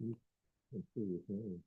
I see what you're saying.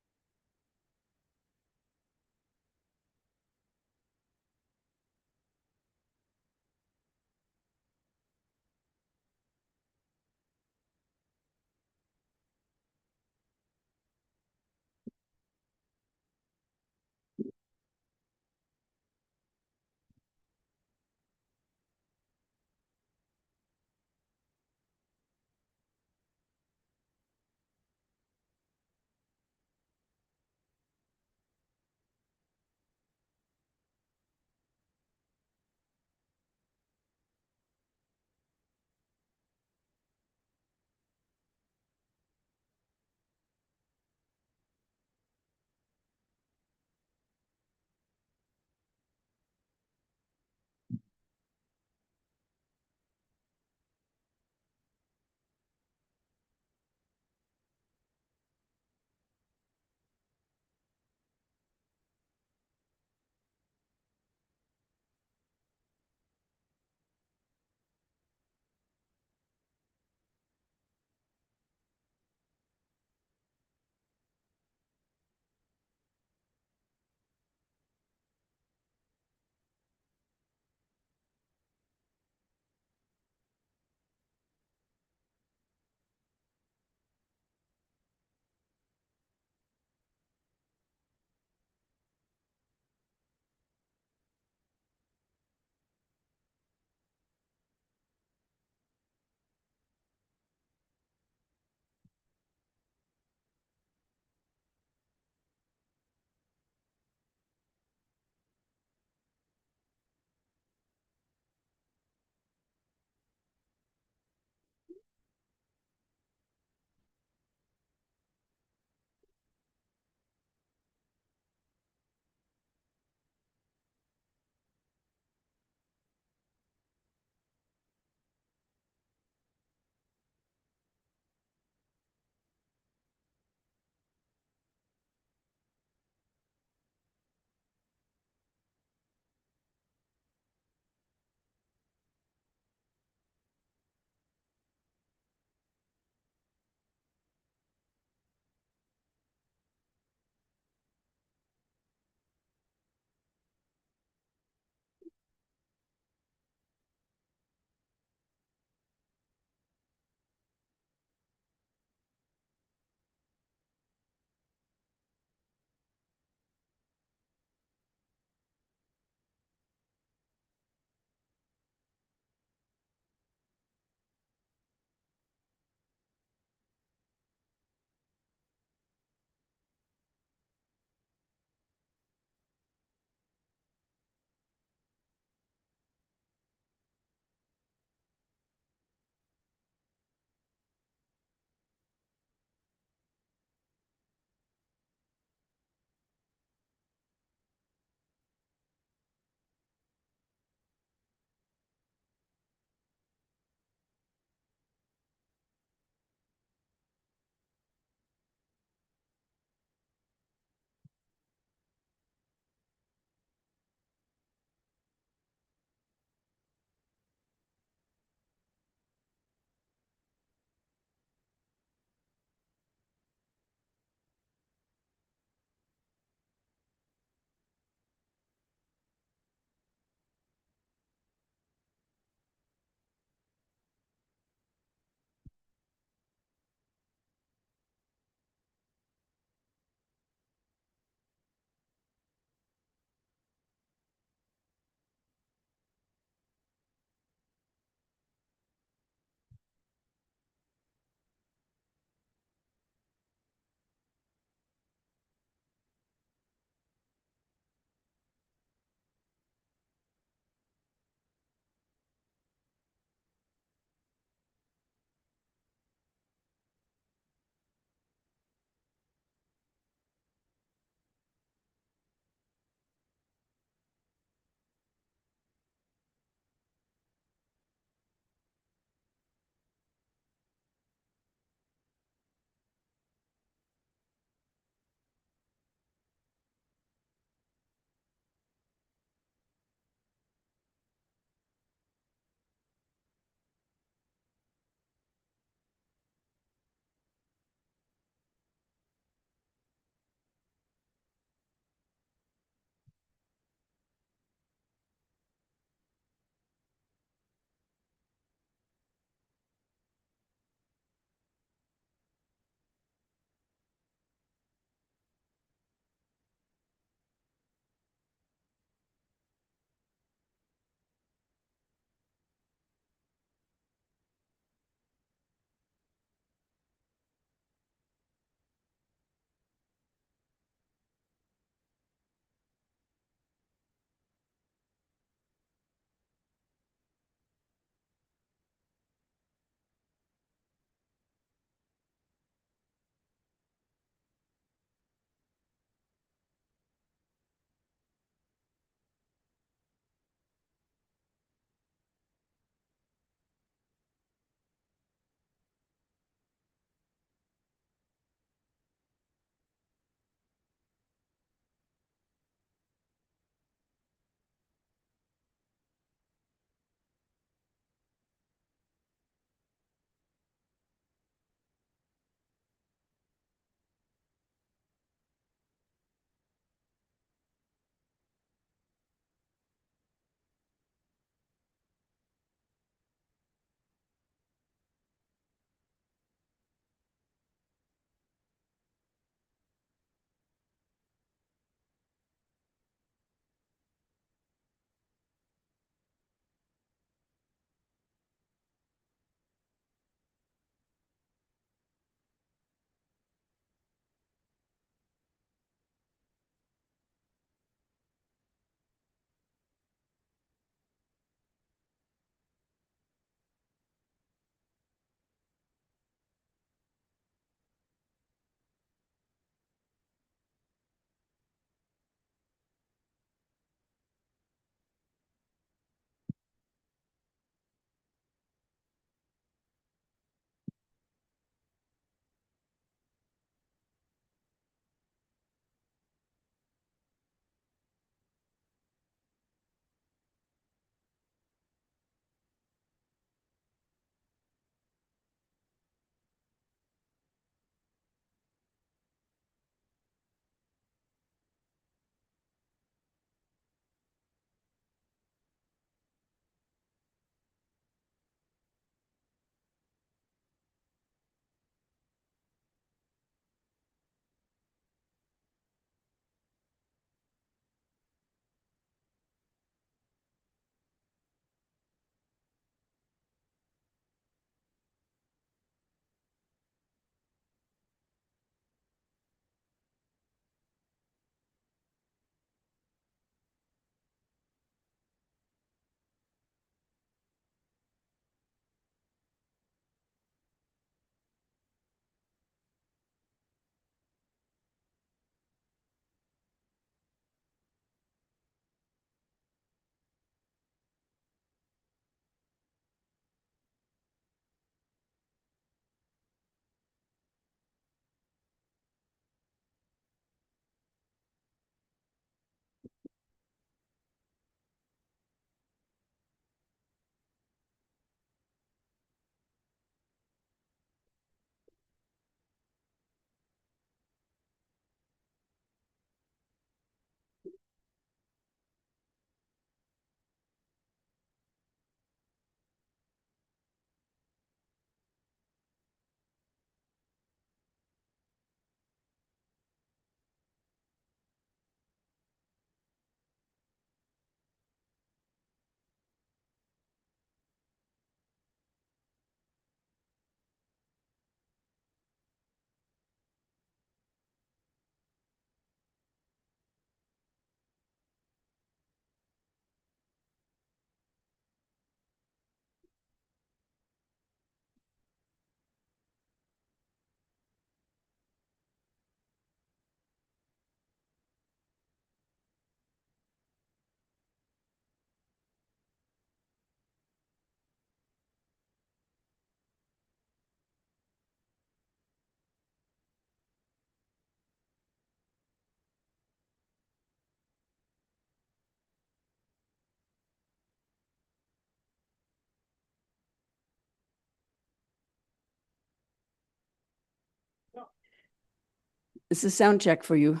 This is a sound check for you.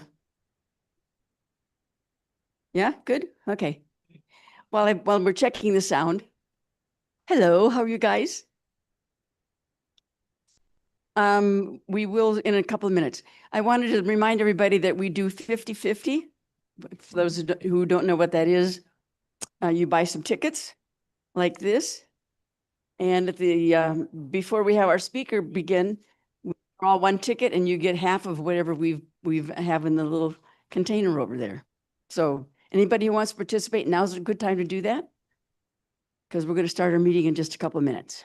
Yeah, good. Okay. While we're checking the sound, hello, how are you guys? We will in a couple of minutes. I wanted to remind everybody that we do 50-50. For those who don't know what that is, you buy some tickets like this. And at the before we have our speaker begin, we draw one ticket and you get half of whatever we've have in the little container over there. So anybody who wants to participate, now's a good time to do that, because we're going to start our meeting in just a couple of minutes.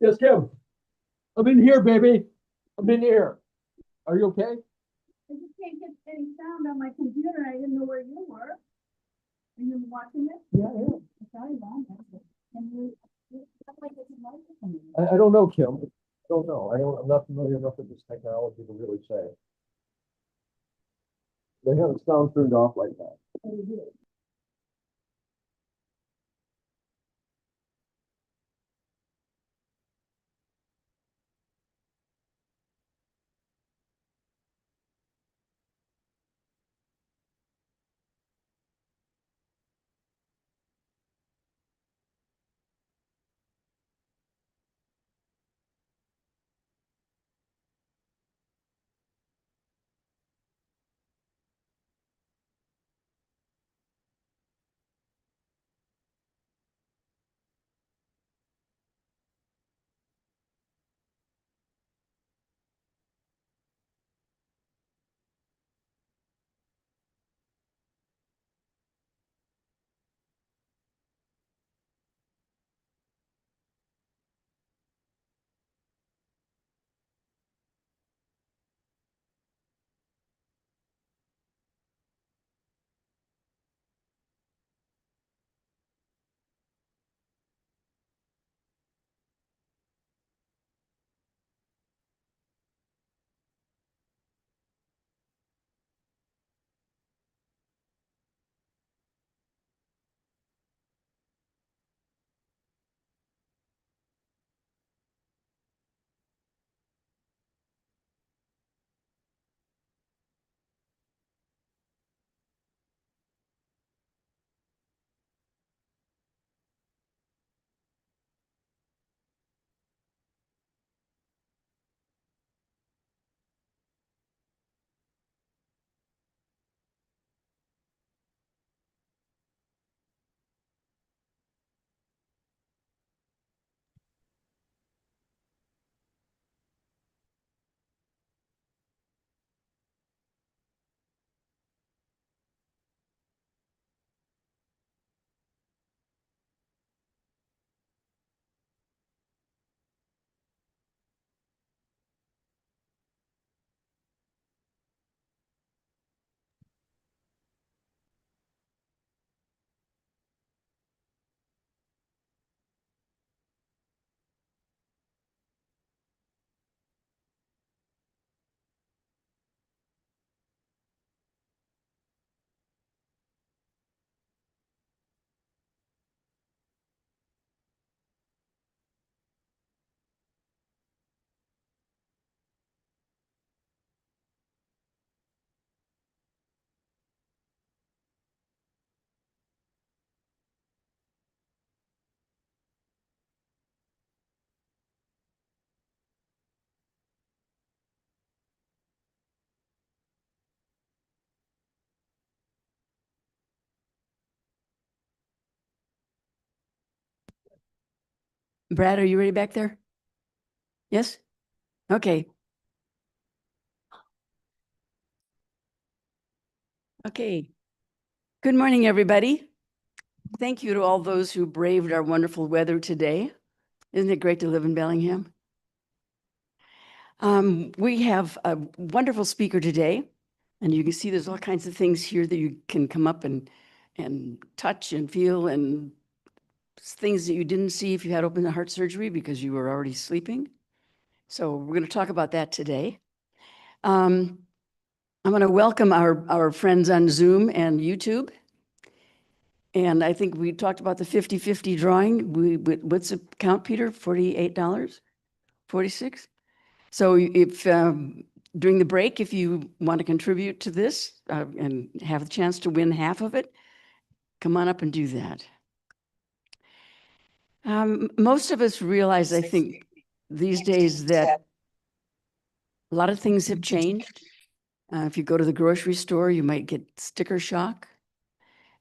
Yes, Kim. I'm in here, baby. I'm in here. Are you okay? I just can't get any sound on my computer. I didn't know where you were. Are you watching it? Yeah, yeah. Sorry, Bham. Can you? Like it's a microphone. I don't know, Kim. I don't know. I'm not familiar enough with this technology to really say. They have the sound turned off like that. Oh, you do. Brad, are you ready back there? Yes? Okay. Okay. Good morning, everybody. Thank you to all those who braved our wonderful weather today. Isn't it great to live in Bellingham? We have a wonderful speaker today, and you can see there's all kinds of things here that you can come up and touch and feel, and things that you didn't see if you had open heart surgery because you were already sleeping. So we're going to talk about that today. I'm going to welcome our friends on Zoom and YouTube. And I think we talked about the 50-50 drawing. What's the count, Peter? $48? 46? So if during the break, if you want to contribute to this and have the chance to win half of it, come on up and do that. Most of us realize, I think, these days that a lot of things have changed. If you go to the grocery store, you might get sticker shock.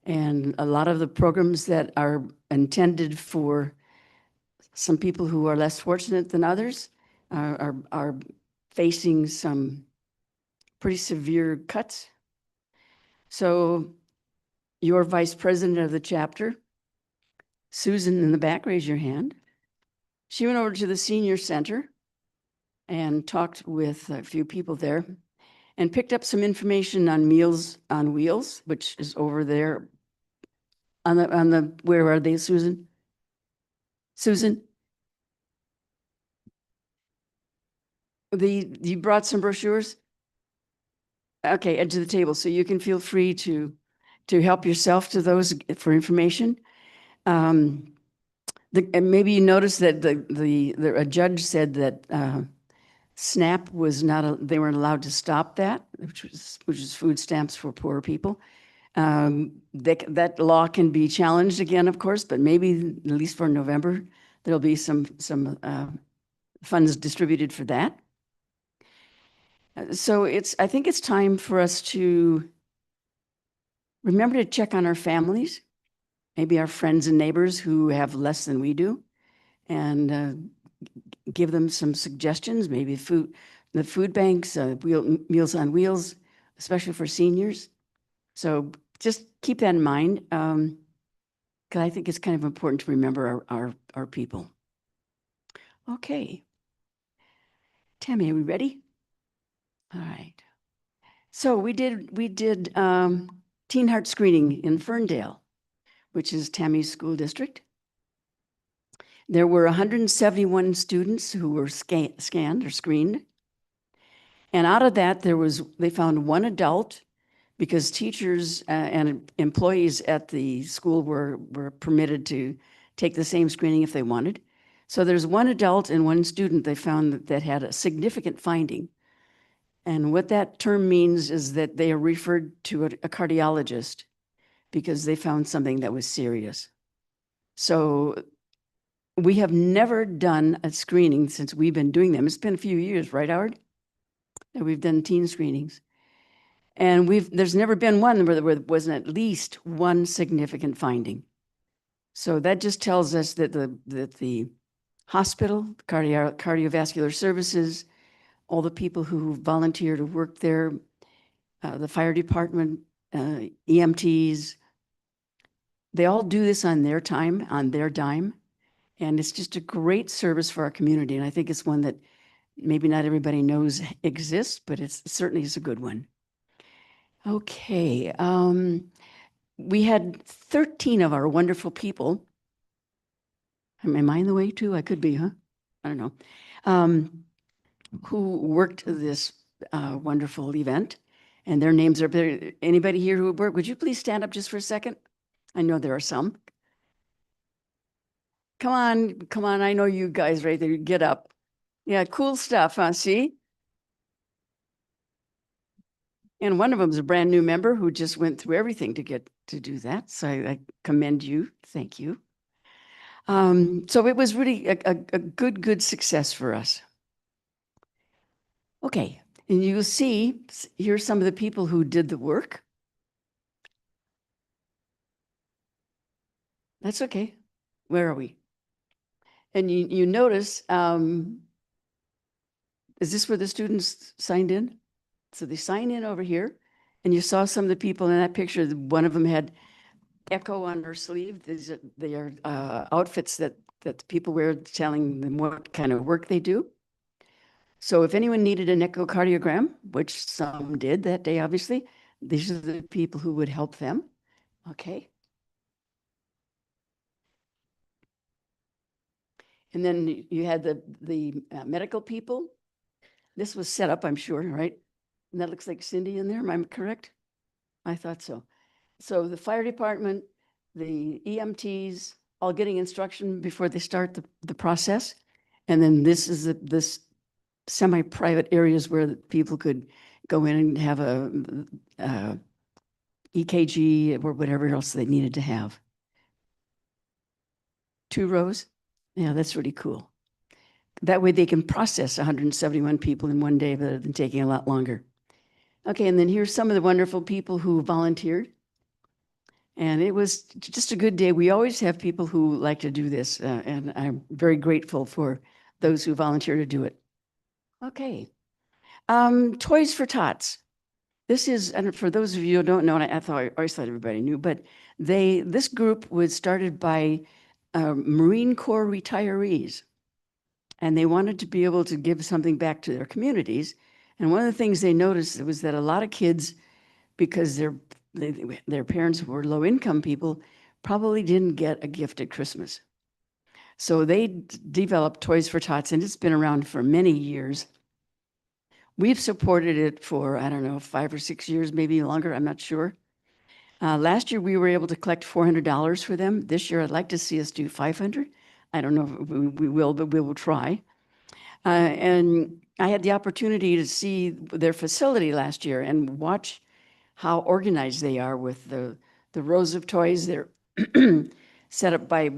And a lot of the programs that are intended for some people who are less fortunate than others are facing some pretty severe cuts. So your vice president of the chapter, Susan in the back, raise your hand. She went over to the senior center and talked with a few people there and picked up some information on Meals on Wheels, which is over there on the, where are they, Susan? Susan? You brought some brochures? Okay, and to the table, so you can feel free to help yourself to those for information. And maybe you noticed that a judge said that SNAP was not, they weren't allowed to stop that, which is food stamps for poor people. That law can be challenged again, of course, but maybe at least for November, there'll be some funds distributed for that. So I think it's time for us to remember to check on our families, maybe our friends and neighbors who have less than we do, and give them some suggestions, maybe the food banks, Meals on Wheels, especially for seniors. So just keep that in mind, because I think it's kind of important to remember our people. Okay. Tammy, are we ready? All right. So we did Teen Heart screening in Ferndale, which is Tammy's school district. There were 171 students who were scanned or screened. And out of that, they found one adult, because teachers and employees at the school were permitted to take the same screening if they wanted. So there's one adult and one student they found that had a significant finding. And what that term means is that they are referred to a cardiologist because they found something that was serious. So we have never done a screening since we've been doing them. It's been a few years, right, Howard? That we've done teen screenings. And there's never been one where there wasn't at least one significant finding. So that just tells us that the hospital, cardiovascular services, all the people who volunteer to work there, the fire department, EMTs, they all do this on their time, on their dime. And it's just a great service for our community. And I think it's one that maybe not everybody knows exists, but it certainly is a good one. Okay. We had 13 of our wonderful people. Am I in the way too? I could be, huh? I don't know. Who worked this wonderful event, and their names are there. Anybody here who worked? Would you please stand up just for a second? I know there are some. Come on. I know you guys right there. Get up. Yeah, cool stuff, huh? See? And one of them is a brand new member who just went through everything to get to do that. So I commend you. Thank you. So it was really a good success for us. Okay, and you'll see, here's some of the people who did the work. That's okay. Where are we? And you notice, is this where the students signed in? So they sign in over here, and you saw some of the people in that picture. One of them had Echo on her sleeve. They are outfits that people wear telling them what kind of work they do. So if anyone needed an echocardiogram, which some did that day, obviously, these are the people who would help them. Okay. And then you had the medical people. This was set up, I'm sure, right? And that looks like Cindy in there. Am I correct? I thought so. So the fire department, the EMTs, all getting instruction before they start the process. And then this is this semi-private areas where the people could go in and have a EKG or whatever else they needed to have. 2 rows. Yeah, that's really cool. That way they can process 171 people in one day rather than taking a lot longer. Okay, and then here's some of the wonderful people who volunteered. And it was just a good day. We always have people who like to do this, and I'm very grateful for those who volunteer to do it. Okay. Toys for Tots. This is, and for those of you who don't know, and I always thought everybody knew, but this group was started by Marine Corps retirees, and they wanted to be able to give something back to their communities. And one of the things they noticed was that a lot of kids, because their parents were low income people, probably didn't get a gift at Christmas. So they developed Toys for Tots, and it's been around for many years. We've supported it for, I don't know, 5 or 6 years, maybe longer, I'm not sure. Last year, we were able to collect $400 for them. This year, I'd like to see us do 500. I don't know if we will, but we will try. And I had the opportunity to see their facility last year and watch how organized they are with the rows of toys. They're set up by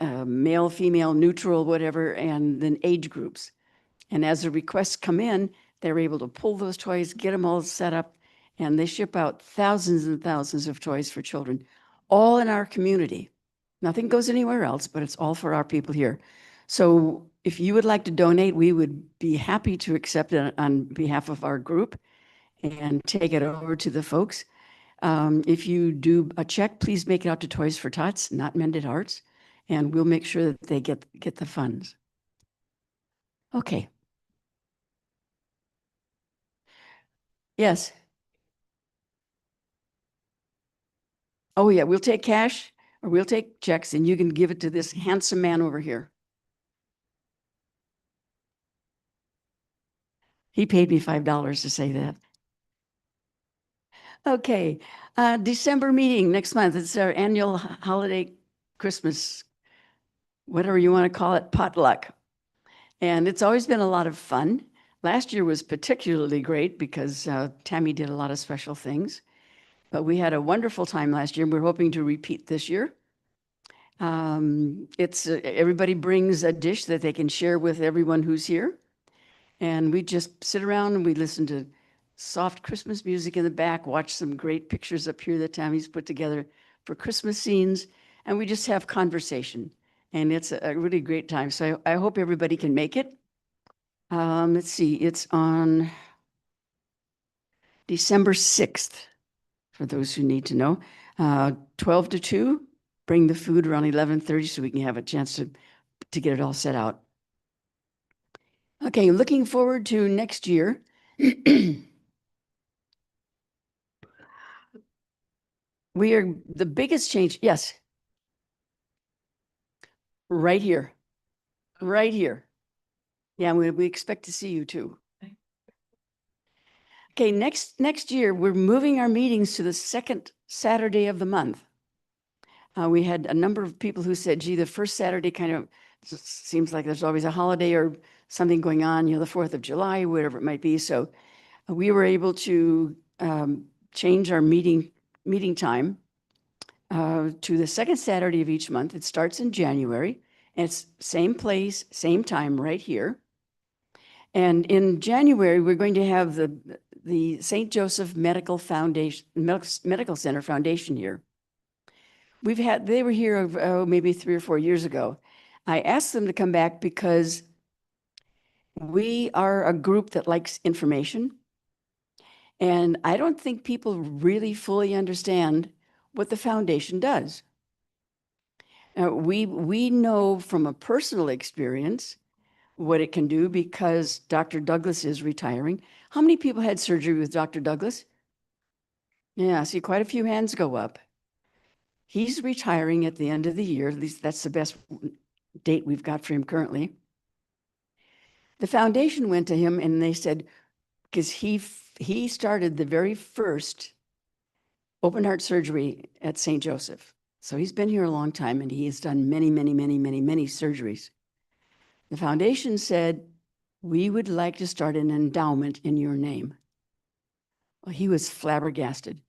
male, female, neutral, whatever, and then age groups. And as the requests come in, they're able to pull those toys, get them all set up, and they ship out thousands and thousands of toys for children, all in our community. Nothing goes anywhere else, but it's all for our people here. So if you would like to donate, we would be happy to accept it on behalf of our group and take it over to the folks. If you do a check, please make it out to Toys for Tots, not Mended Hearts, and we'll make sure that they get the funds. Okay. Yes. Oh, yeah, we'll take cash or we'll take checks, and you can give it to this handsome man over here. He paid me $5 to say that. Okay, December meeting next month. It's our annual holiday Christmas, whatever you want to call it, potluck. And it's always been a lot of fun. Last year was particularly great because Tammy did a lot of special things. But we had a wonderful time last year. We're hoping to repeat this year. It's everybody brings a dish that they can share with everyone who's here. And we just sit around and we listen to soft Christmas music in the back, watch some great pictures up here that Tammy's put together for Christmas scenes, and we just have conversation. And it's a really great time. So I hope everybody can make it. Let's see, it's on December 6th, for those who need to know. 12 to 2, bring the food around 11:30 so we can have a chance to get it all set out. Okay, looking forward to next year. We are the biggest change. Yes. Right here. Right here. Yeah, we expect to see you too. Okay, next year, we're moving our meetings to the second Saturday of the month. We had a number of people who said, gee, the first Saturday kind of seems like there's always a holiday or something going on, the 4th of July, whatever it might be. So we were able to change our meeting time to the second Saturday of each month. It starts in January, and it's same place, same time, right here. And in January, we're going to have the St. Joseph Medical Center Foundation here. They were here maybe 3 or 4 years ago. I asked them to come back because we are a group that likes information. And I don't think people really fully understand what the foundation does. We know from a personal experience what it can do because Dr. Douglas is retiring. How many people had surgery with Dr. Douglas? Yeah, see quite a few hands go up. He's retiring at the end of the year. At least that's the best date we've got for him currently. The foundation went to him and they said, because he started the very first open heart surgery at St. Joseph. So he's been here a long time and he has done many, many, many, many, many surgeries. The foundation said, we would like to start an endowment in your name. Well, he was flabbergasted.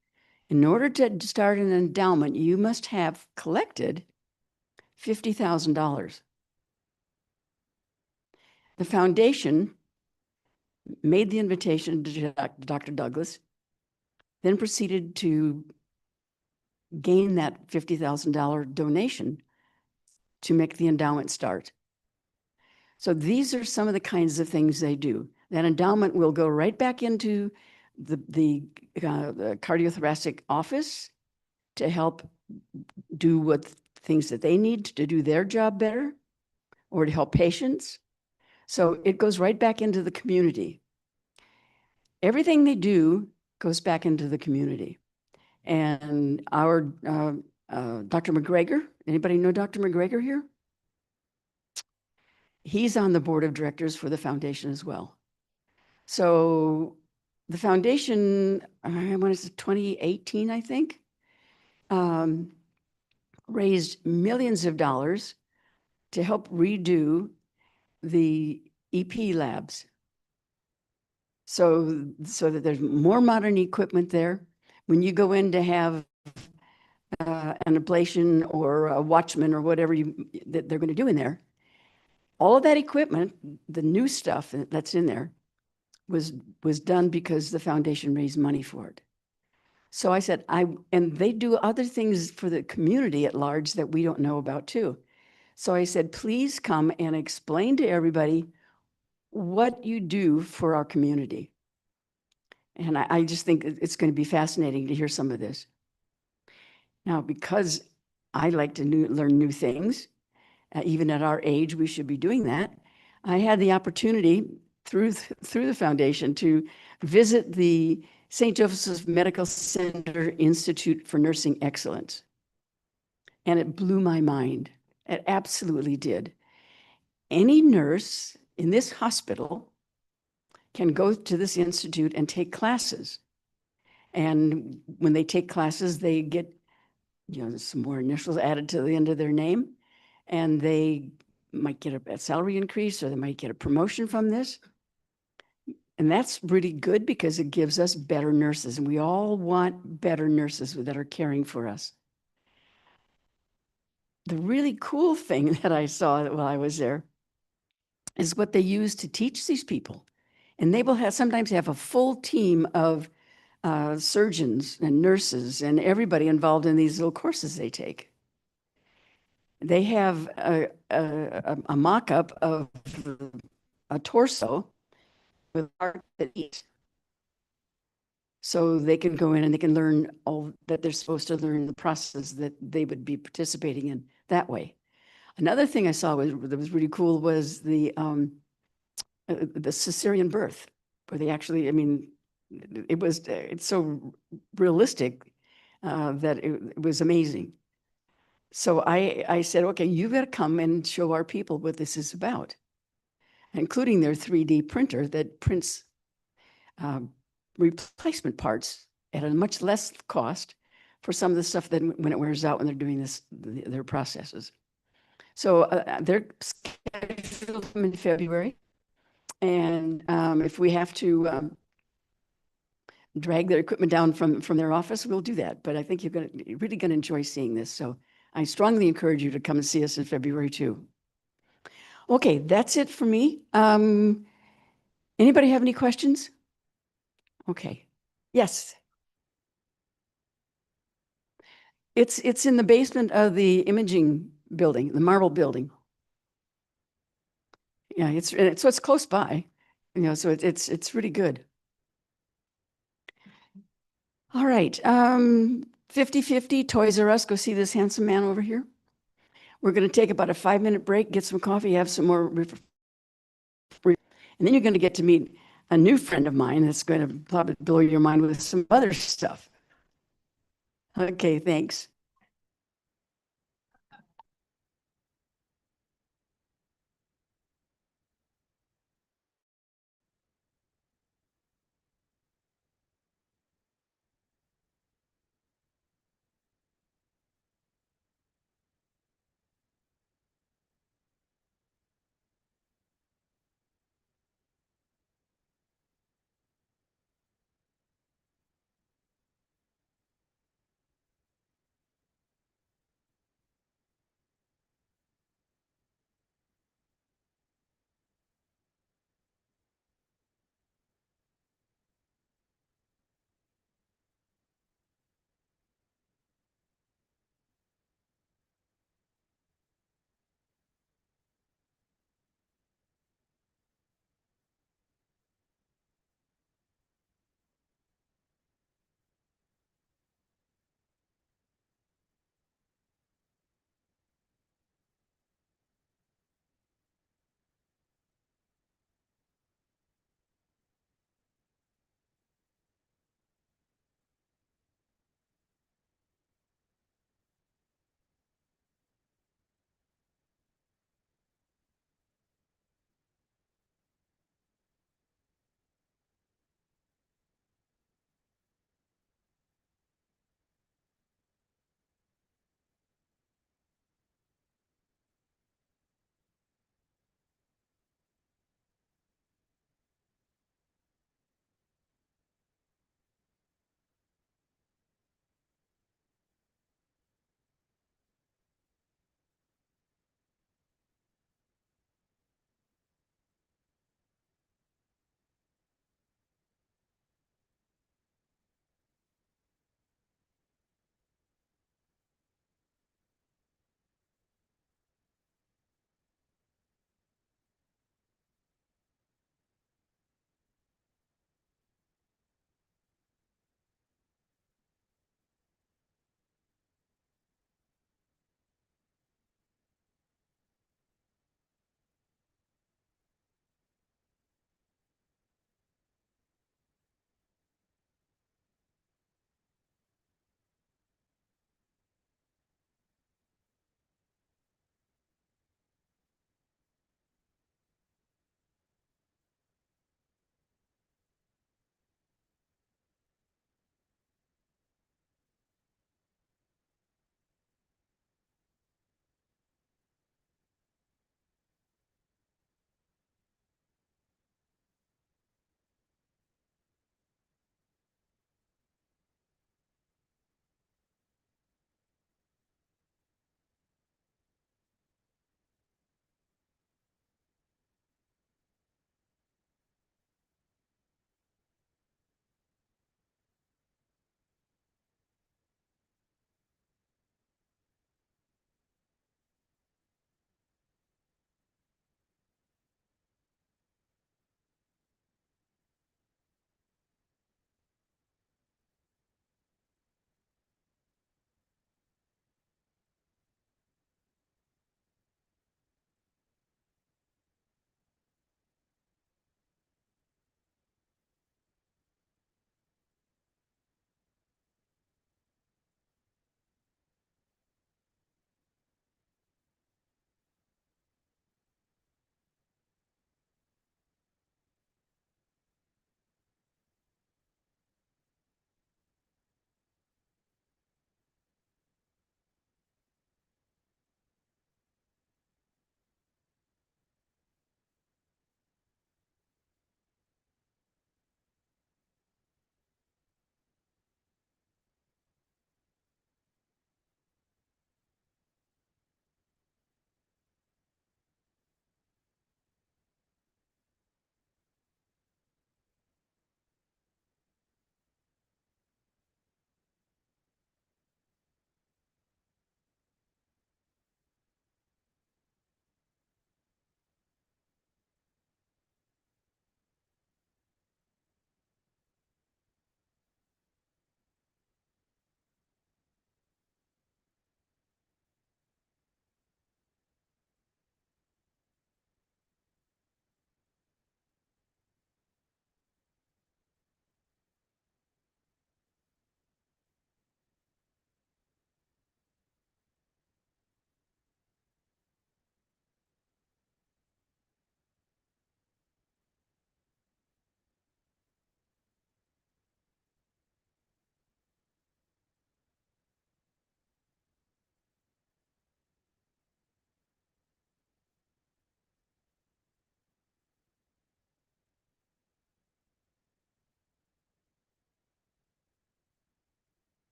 In order to start an endowment, you must have collected $50,000. The foundation made the invitation to Dr. Douglas, then proceeded to gain that $50,000 donation to make the endowment start. So these are some of the kinds of things they do. That endowment will go right back into the cardiothoracic office to help do what things that they need to do their job better or to help patients. So it goes right back into the community. Everything they do goes back into the community. And our Dr. McGregor, anybody know Dr. McGregor here? He's on the board of directors for the foundation as well. So the foundation, I want to say 2018, I think, raised millions of dollars to help redo the EP labs. So that there's more modern equipment there. When you go in to have an ablation or a Watchman or whatever that they're going to do in there, all of that equipment, the new stuff that's in there, was done because the foundation raised money for it. So I said, and they do other things for the community at large that we don't know about too. So I said, please come and explain to everybody what you do for our community. And I just think it's going to be fascinating to hear some of this. Now, because I like to learn new things, even at our age, we should be doing that. I had the opportunity through the foundation to visit the St. Joseph's Medical Center Institute for Nursing Excellence. And it blew my mind. It absolutely did. Any nurse in this hospital can go to this institute and take classes. And when they take classes, they get, some more initials added to the end of their name, and they might get a salary increase or they might get a promotion from this. And that's really good because it gives us better nurses, and we all want better nurses that are caring for us. The really cool thing that I saw while I was there is what they use to teach these people. And they will sometimes have a full team of surgeons and nurses and everybody involved in these little courses they take. They have a mock-up of a torso with heart that eats. So they can go in and they can learn all that they're supposed to learn, the process that they would be participating in that way. Another thing I saw that was really cool was the cesarean birth, where they actually, it's so realistic that it was amazing. So I said, okay, you've got to come and show our people what this is about, including their 3D printer that prints replacement parts at a much less cost for some of the stuff that when it wears out when they're doing their processes. So they're scheduled in February. And if we have to drag their equipment down from their office, we'll do that. But I think you're really going to enjoy seeing this. So I strongly encourage you to come and see us in February too. Okay, that's it for me. Anybody have any questions? Okay, yes. It's in the basement of the imaging building, the marble building. Yeah, so it's close by, so it's really good. All right, 50/50 Toys R Us, go see this handsome man over here. We're going to take about a 5-minute break, get some coffee, have some more, and then you're going to get to meet a new friend of mine that's going to probably blow your mind with some other stuff. Okay, thanks.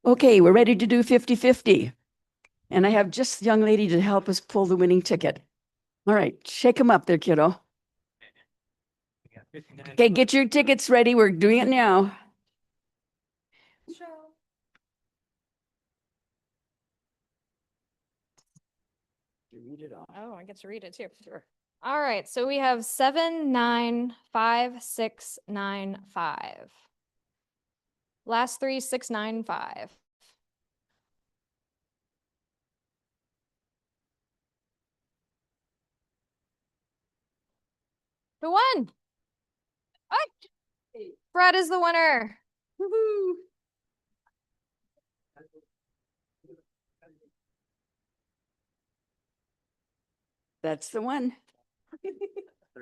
Okay, we're ready to do 50-50. And I have just the young lady to help us pull the winning ticket. All right, shake them up there, kiddo. Okay, get your tickets ready. We're doing it now. Read it off. Oh, I get to read it too. Sure. All right, so we have 795-695. Last three, 695. Who won? Oh, Brett is the winner. Woohoo. That's the one. $30 in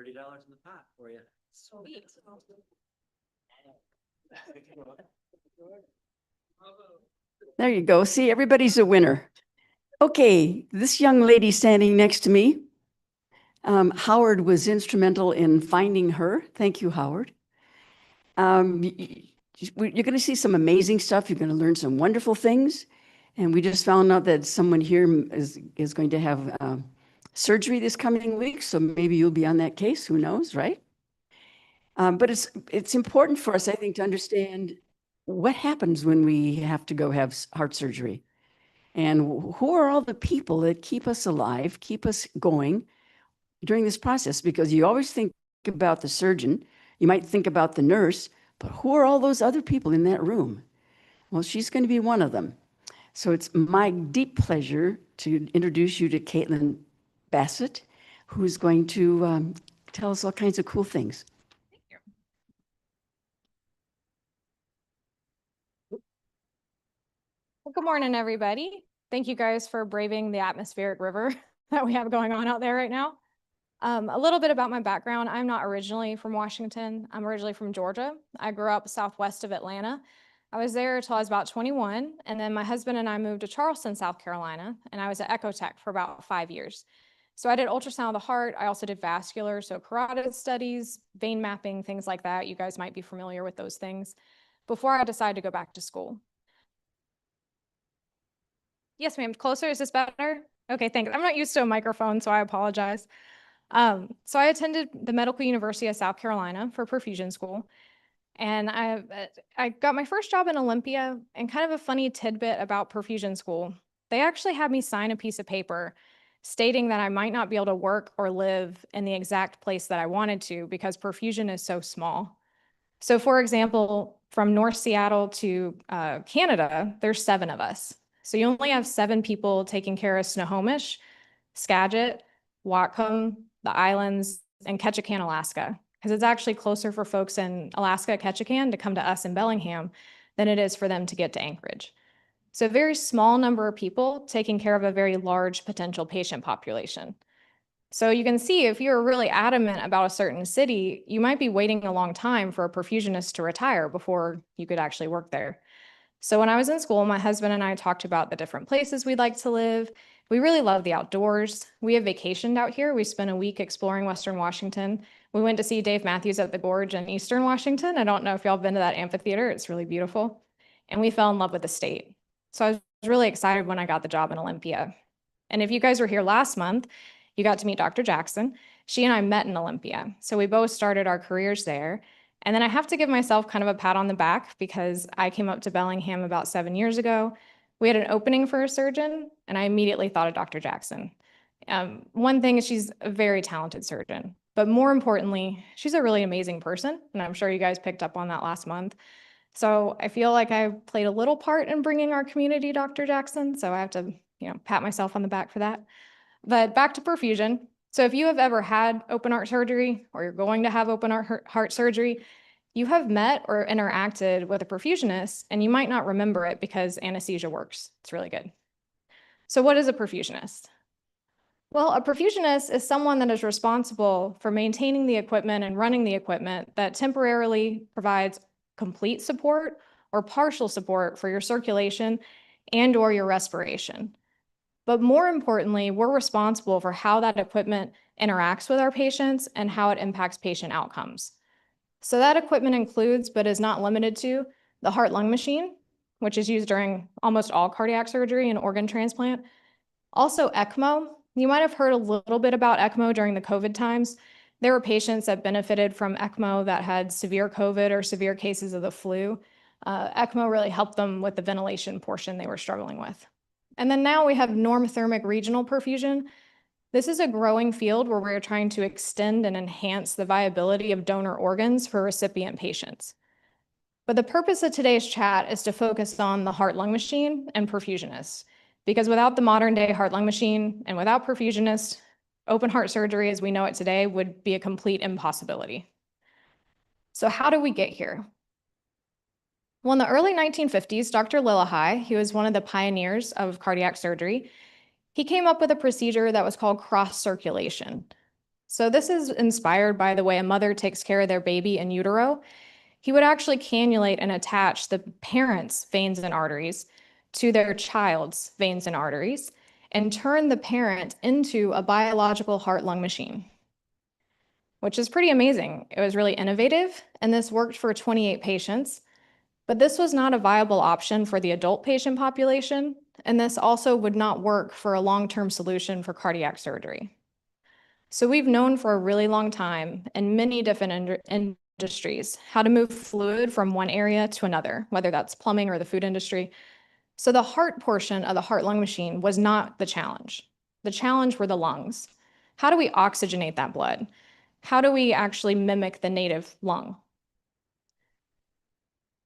the pot for you. Sweet. There you go. See, everybody's a winner. Okay, this young lady standing next to me, Howard was instrumental in finding her. Thank you, Howard. You're going to see some amazing stuff. You're going to learn some wonderful things. And we just found out that someone here is going to have surgery this coming week. So maybe you'll be on that case. Who knows, right? But it's important for us, I think, to understand what happens when we have to go have heart surgery. And who are all the people that keep us alive, keep us going during this process? Because you always think about the surgeon, you might think about the nurse, but who are all those other people in that room? Well, she's going to be one of them. So it's my deep pleasure to introduce you to Caitlin Bassett, who's going to tell us all kinds of cool things. Well, good morning, everybody. Thank you guys for braving the atmospheric river that we have going on out there right now. A little bit about my background. I'm not originally from Washington. I'm originally from Georgia. I grew up southwest of Atlanta. I was there until I was about 21, and then my husband and I moved to Charleston, South Carolina, and I was at Ecotech for about 5 years. So I did ultrasound of the heart. I also did vascular, so carotid studies, vein mapping, things like that. You guys might be familiar with those things before I decided to go back to school. Yes, ma'am. Closer. Is this better? Okay, thanks. I'm not used to a microphone, so I apologize. So I attended the Medical University of South Carolina for perfusion school. And I got my first job in Olympia, and kind of a funny tidbit about perfusion school. They actually had me sign a piece of paper stating that I might not be able to work or live in the exact place that I wanted to because perfusion is so small. So for example, from North Seattle to Canada, there's 7 of us. So you only have 7 people taking care of Snohomish, Skagit, Whatcom, the islands, and Ketchikan, Alaska, because it's actually closer for folks in Alaska, Ketchikan, to come to us in Bellingham than it is for them to get to Anchorage. So a very small number of people taking care of a very large potential patient population. So you can see if you're really adamant about a certain city, you might be waiting a long time for a perfusionist to retire before you could actually work there. So when I was in school, my husband and I talked about the different places we'd like to live. We really love the outdoors. We have vacationed out here. We spent a week exploring Western Washington. We went to see Dave Matthews at the Gorge in Eastern Washington. I don't know if y'all have been to that amphitheater. It's really beautiful. And we fell in love with the state. So I was really excited when I got the job in Olympia. And if you guys were here last month, you got to meet Dr. Jackson. She and I met in Olympia. So we both started our careers there. And then I have to give myself kind of a pat on the back because I came up to Bellingham about 7 years ago. We had an opening for a surgeon, and I immediately thought of Dr. Jackson. One thing is she's a very talented surgeon, but more importantly, she's a really amazing person. And I'm sure you guys picked up on that last month. So I feel like I played a little part in bringing our community Dr. Jackson. So I have to, pat myself on the back for that. But back to perfusion. So if you have ever had open heart surgery or you're going to have open heart surgery, you have met or interacted with a perfusionist and you might not remember it because anesthesia works. It's really good. So what is a perfusionist? Well, a perfusionist is someone that is responsible for maintaining the equipment and running the equipment that temporarily provides complete support or partial support for your circulation and or your respiration. But more importantly, we're responsible for how that equipment interacts with our patients and how it impacts patient outcomes. So that equipment includes, but is not limited to, the heart-lung machine, which is used during almost all cardiac surgery and organ transplant. Also ECMO. You might have heard a little bit about ECMO during the COVID times. There were patients that benefited from ECMO that had severe COVID or severe cases of the flu. ECMO really helped them with the ventilation portion they were struggling with. And then now we have normothermic regional perfusion. This is a growing field where we're trying to extend and enhance the viability of donor organs for recipient patients. But the purpose of today's chat is to focus on the heart-lung machine and perfusionists, because without the modern day heart-lung machine and without perfusionists, open heart surgery as we know it today would be a complete impossibility. So how do we get here? Well, in the early 1950s, Dr. Lillehei, he was one of the pioneers of cardiac surgery, he came up with a procedure that was called cross circulation. So this is inspired by the way a mother takes care of their baby in utero. He would actually cannulate and attach the parent's veins and arteries to their child's veins and arteries and turn the parent into a biological heart-lung machine, which is pretty amazing. It was really innovative, and this worked for 28 patients. But this was not a viable option for the adult patient population, and this also would not work for a long-term solution for cardiac surgery. So we've known for a really long time in many different industries how to move fluid from one area to another, whether that's plumbing or the food industry. So the heart portion of the heart-lung machine was not the challenge. The challenge were the lungs. How do we oxygenate that blood? How do we actually mimic the native lung?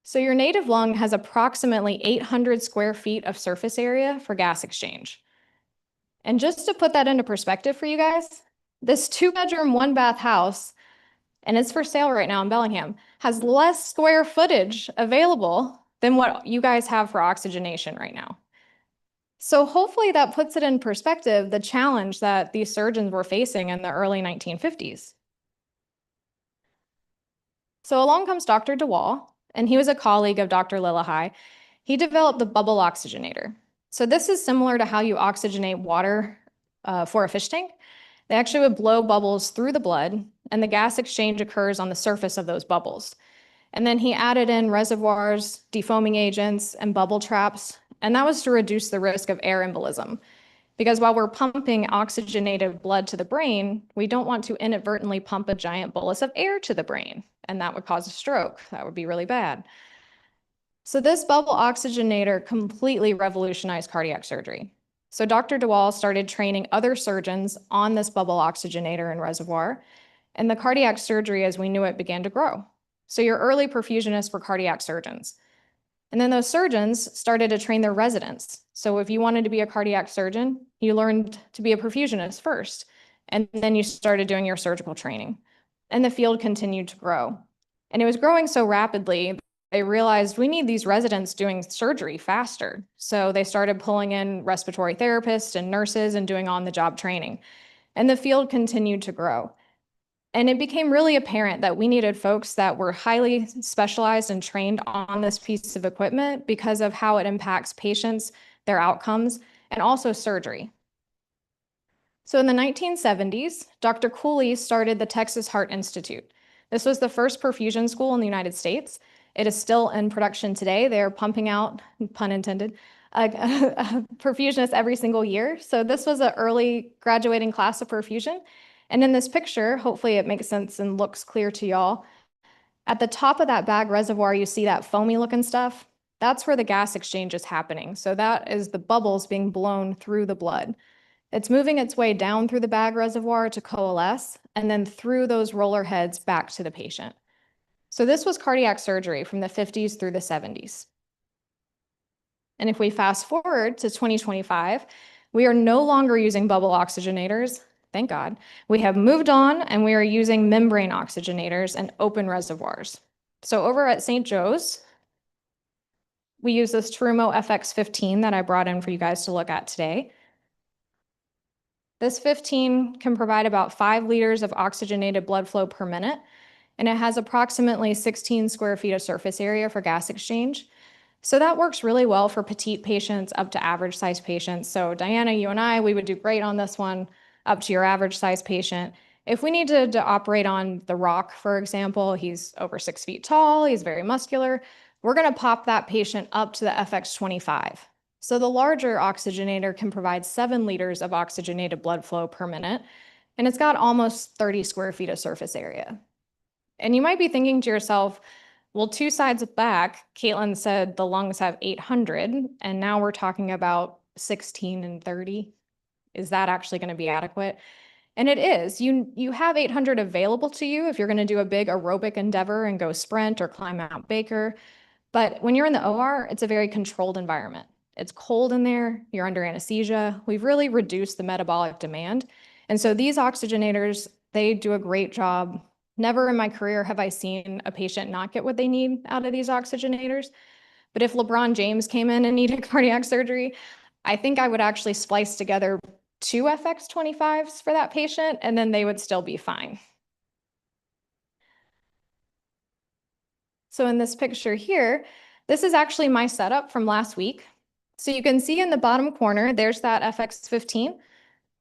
So your native lung has approximately 800 square feet of surface area for gas exchange. And just to put that into perspective for you guys, this 2-bedroom, 1-bath house, and it's for sale right now in Bellingham, has less square footage available than what you guys have for oxygenation right now. So hopefully that puts it in perspective, the challenge that these surgeons were facing in the early 1950s. So along comes Dr. DeWall, and he was a colleague of Dr. Lillehei. He developed the bubble oxygenator. So this is similar to how you oxygenate water for a fish tank. They actually would blow bubbles through the blood, and the gas exchange occurs on the surface of those bubbles. And then he added in reservoirs, defoaming agents, and bubble traps, and that was to reduce the risk of air embolism. Because while we're pumping oxygenated blood to the brain, we don't want to inadvertently pump a giant bolus of air to the brain, and that would cause a stroke. That would be really bad. So this bubble oxygenator completely revolutionized cardiac surgery. So Dr. DeWall started training other surgeons on this bubble oxygenator and reservoir, and the cardiac surgery as we knew it began to grow. So your early perfusionists were cardiac surgeons. And then those surgeons started to train their residents. So if you wanted to be a cardiac surgeon, you learned to be a perfusionist first, and then you started doing your surgical training. And the field continued to grow. And it was growing so rapidly, they realized we need these residents doing surgery faster. So they started pulling in respiratory therapists and nurses and doing on-the-job training. And the field continued to grow. And it became really apparent that we needed folks that were highly specialized and trained on this piece of equipment because of how it impacts patients, their outcomes, and also surgery. So in the 1970s, Dr. Cooley started the Texas Heart Institute. This was the first perfusion school in the United States. It is still in production today. They are pumping out, pun intended, perfusionists every single year. So this was an early graduating class of perfusion. And in this picture, hopefully it makes sense and looks clear to y'all. At the top of that bag reservoir, you see that foamy looking stuff. That's where the gas exchange is happening. So that is the bubbles being blown through the blood. It's moving its way down through the bag reservoir to coalesce, and then through those roller heads back to the patient. So this was cardiac surgery from the 50s through the 70s. And if we fast forward to 2025, we are no longer using bubble oxygenators. Thank God. We have moved on and we are using membrane oxygenators and open reservoirs. So over at St. Joe's, we use this Terumo FX15 that I brought in for you guys to look at today. This 15 can provide about 5 liters of oxygenated blood flow per minute, and it has approximately 16 square feet of surface area for gas exchange. So that works really well for petite patients up to average size patients. So Diana, you and I, we would do great on this one up to your average size patient. If we need to operate on The Rock, for example, he's over 6 feet tall, he's very muscular. we're going to pop that patient up to the FX25. So the larger oxygenator can provide 7 liters of oxygenated blood flow per minute, and it's got almost 30 square feet of surface area. And you might be thinking to yourself, well, 2 sides back, Caitlin said the lungs have 800, and now we're talking about 16 and 30. Is that actually going to be adequate? And it is. You have 800 available to you if you're going to do a big aerobic endeavor and go sprint or climb Mount Baker. But when you're in the OR, it's a very controlled environment. It's cold in there, you're under anesthesia. We've really reduced the metabolic demand. And so these oxygenators, they do a great job. Never in my career have I seen a patient not get what they need out of these oxygenators. But if LeBron James came in and needed cardiac surgery, I think I would actually splice together 2 FX25s for that patient, and then they would still be fine. So in this picture here, this is actually my setup from last week. So you can see in the bottom corner, there's that FX15.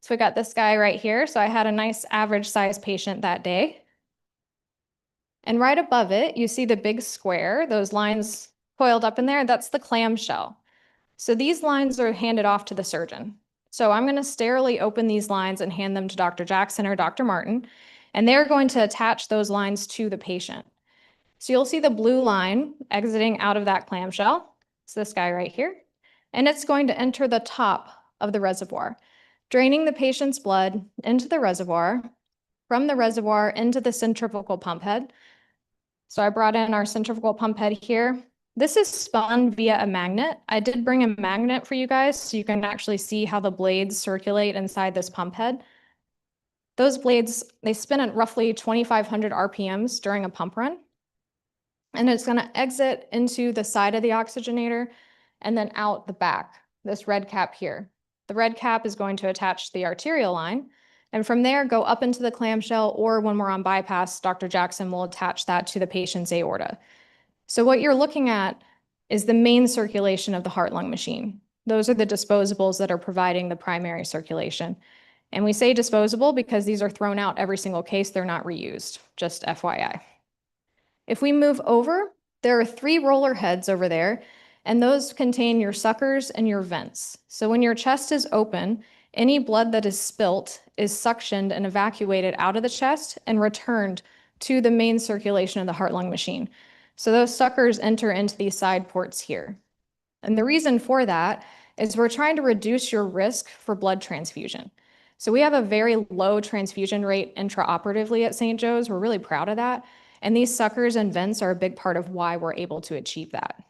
So we got this guy right here. So I had a nice average size patient that day. And right above it, you see the big square, those lines coiled up in there, that's the clamshell. So these lines are handed off to the surgeon. So I'm going to sterilely open these lines and hand them to Dr. Jackson or Dr. Martin, and they're going to attach those lines to the patient. So you'll see the blue line exiting out of that clamshell. It's this guy right here. And it's going to enter the top of the reservoir, draining the patient's blood into the reservoir, from the reservoir into the centrifugal pump head. So I brought in our centrifugal pump head here. This is spun via a magnet. I did bring a magnet for you guys so you can actually see how the blades circulate inside this pump head. Those blades, they spin at roughly 2,500 RPMs during a pump run. And it's going to exit into the side of the oxygenator and then out the back, this red cap here. The red cap is going to attach to the arterial line, and from there go up into the clamshell, or when we're on bypass, Dr. Jackson will attach that to the patient's aorta. So what you're looking at is the main circulation of the heart-lung machine. Those are the disposables that are providing the primary circulation. And we say disposable because these are thrown out every single case, they're not reused, just FYI. If we move over, there are 3 roller heads over there, and those contain your suckers and your vents. So when your chest is open, any blood that is spilt is suctioned and evacuated out of the chest and returned to the main circulation of the heart-lung machine. So those suckers enter into these side ports here. And the reason for that is we're trying to reduce your risk for blood transfusion. So we have a very low transfusion rate intraoperatively at St. Joe's. We're really proud of that. And these suckers and vents are a big part of why we're able to achieve that.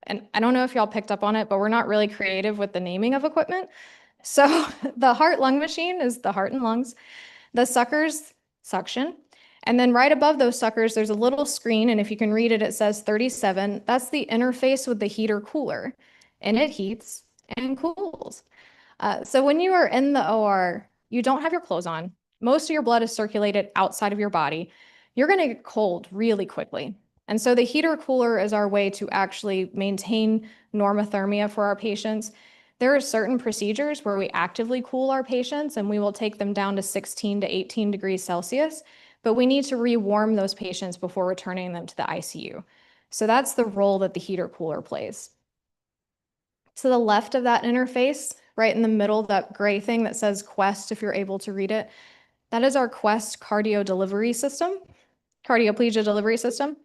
And I don't know if y'all picked up on it, but we're not really creative with the naming of equipment. So the heart-lung machine is the heart and lungs. The suckers, suction. And then right above those suckers, there's a little screen. And if you can read it, it says 37. That's the interface with the heater cooler. And it heats and cools. So when you are in the OR, you don't have your clothes on. Most of your blood is circulated outside of your body. You're going to get cold really quickly. And so the heater cooler is our way to actually maintain normothermia for our patients. There are certain procedures where we actively cool our patients and we will take them down to 16 to 18 degrees Celsius, but we need to rewarm those patients before returning them to the ICU. So that's the role that the heater cooler plays. To the left of that interface, right in the middle, that gray thing that says Quest, if you're able to read it, that is our Quest cardio delivery system, cardioplegia delivery system.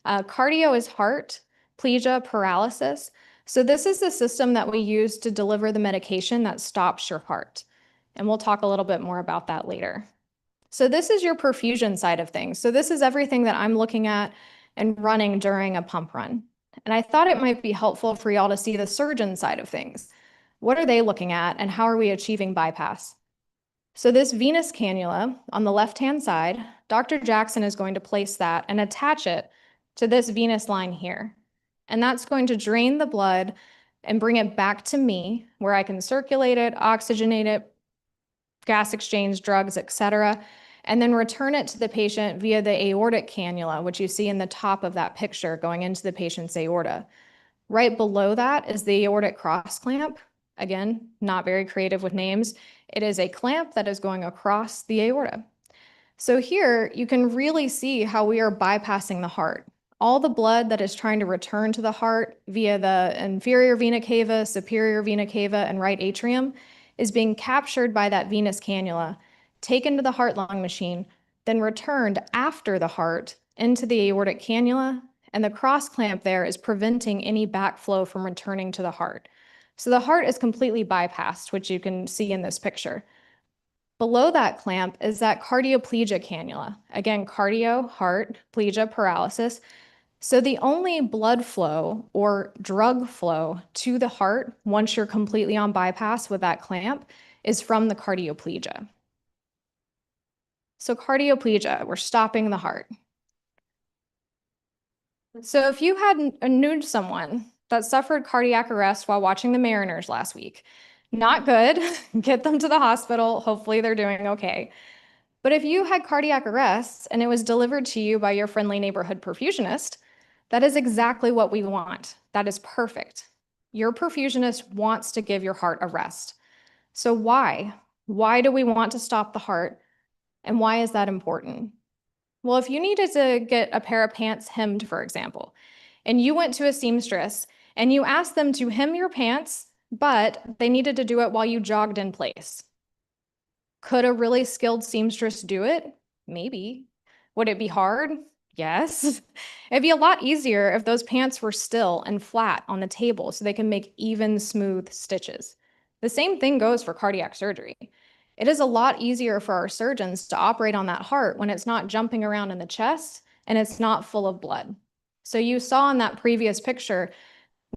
Cardio is heart, plegia, paralysis. So this is the system that we use to deliver the medication that stops your heart. And we'll talk a little bit more about that later. So this is your perfusion side of things. So this is everything that I'm looking at and running during a pump run. And I thought it might be helpful for y'all to see the surgeon side of things. What are they looking at and how are we achieving bypass? So this venous cannula on the left-hand side, Dr. Jackson is going to place that and attach it to this venous line here. And that's going to drain the blood and bring it back to me where I can circulate it, oxygenate it, gas exchange, drugs, etc., and then return it to the patient via the aortic cannula, which you see in the top of that picture going into the patient's aorta. Right below that is the aortic cross clamp. Again, not very creative with names. It is a clamp that is going across the aorta. So here you can really see how we are bypassing the heart. all the blood that is trying to return to the heart via the inferior vena cava, superior vena cava, and right atrium is being captured by that venous cannula, taken to the heart-lung machine, then returned after the heart into the aortic cannula, and the cross clamp there is preventing any backflow from returning to the heart. So the heart is completely bypassed, which you can see in this picture. Below that clamp is that cardioplegia cannula. Again, cardio, heart, plegia, paralysis. So the only blood flow or drug flow to the heart, once you're completely on bypass with that clamp, is from the cardioplegia. So cardioplegia, we're stopping the heart. So if you knew someone that suffered cardiac arrest while watching the Mariners last week, not good, get them to the hospital. Hopefully they're doing okay. But if you had cardiac arrest and it was delivered to you by your friendly neighborhood perfusionist, that is exactly what we want. That is perfect. Your perfusionist wants to give your heart a rest. So why? Why do we want to stop the heart? And why is that important? Well, if you needed to get a pair of pants hemmed, for example, and you went to a seamstress and you asked them to hem your pants, but they needed to do it while you jogged in place. Could a really skilled seamstress do it? Maybe. Would it be hard? Yes. It'd be a lot easier if those pants were still and flat on the table so they can make even, smooth stitches. The same thing goes for cardiac surgery. It is a lot easier for our surgeons to operate on that heart when it's not jumping around in the chest and it's not full of blood. So you saw in that previous picture,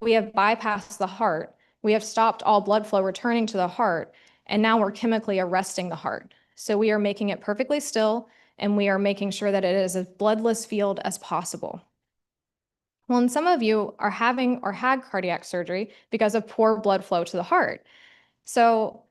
we have bypassed the heart, we have stopped all blood flow returning to the heart, and now we're chemically arresting the heart. So we are making it perfectly still, and we are making sure that it is as bloodless field as possible. Well, and some of you are having or had cardiac surgery because of poor blood flow to the heart. So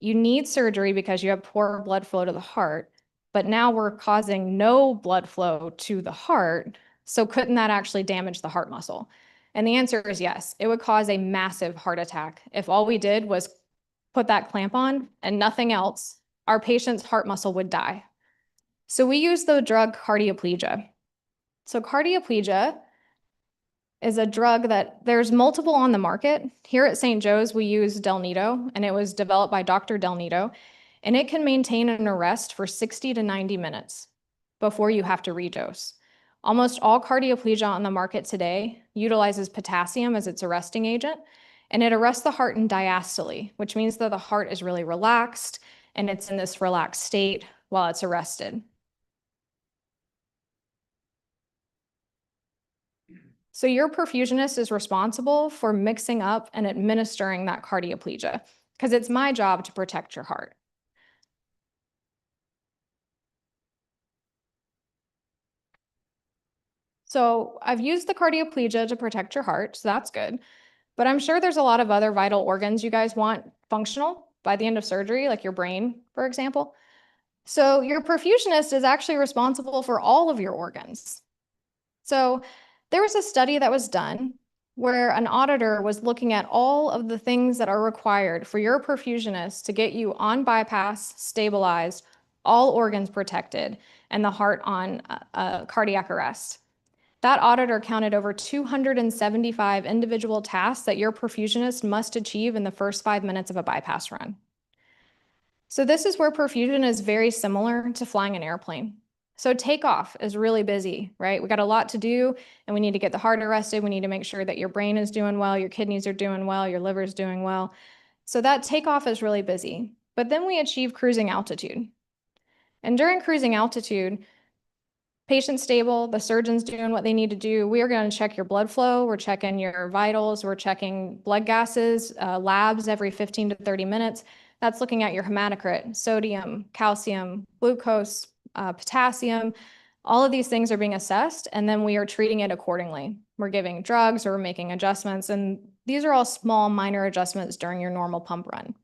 you need surgery because you have poor blood flow to the heart, but now we're causing no blood flow to the heart. So couldn't that actually damage the heart muscle? And the answer is yes. It would cause a massive heart attack if all we did was put that clamp on and nothing else. Our patient's heart muscle would die. So we use the drug cardioplegia. So cardioplegia is a drug that there's multiple on the market. Here at St. Joe's, we use Delnito, and it was developed by Dr. Delnito, and it can maintain an arrest for 60 to 90 minutes before you have to redose. Almost all cardioplegia on the market today utilizes potassium as its arresting agent, and it arrests the heart in diastole, which means that the heart is really relaxed, and it's in this relaxed state while it's arrested. So your perfusionist is responsible for mixing up and administering that cardioplegia because it's my job to protect your heart. So I've used the cardioplegia to protect your heart, so that's good. But I'm sure there's a lot of other vital organs you guys want functional by the end of surgery, like your brain, for example. So your perfusionist is actually responsible for all of your organs. So there was a study that was done where an auditor was looking at all of the things that are required for your perfusionist to get you on bypass, stabilized, all organs protected, and the heart on cardiac arrest. That auditor counted over 275 individual tasks that your perfusionist must achieve in the first 5 minutes of a bypass run. So this is where perfusion is very similar to flying an airplane. So takeoff is really busy, right? We got a lot to do and we need to get the heart arrested. We need to make sure that your brain is doing well, your kidneys are doing well, your liver is doing well. So that takeoff is really busy. But then we achieve cruising altitude. And during cruising altitude, patient stable, the surgeon's doing what they need to do. We are going to check your blood flow. We're checking your vitals. We're checking blood gases, labs every 15 to 30 minutes. That's looking at your hematocrit, sodium, calcium, glucose, potassium. All of these things are being assessed, and then we are treating it accordingly. We're giving drugs or we're making adjustments, and these are all small, minor adjustments during your normal pump run.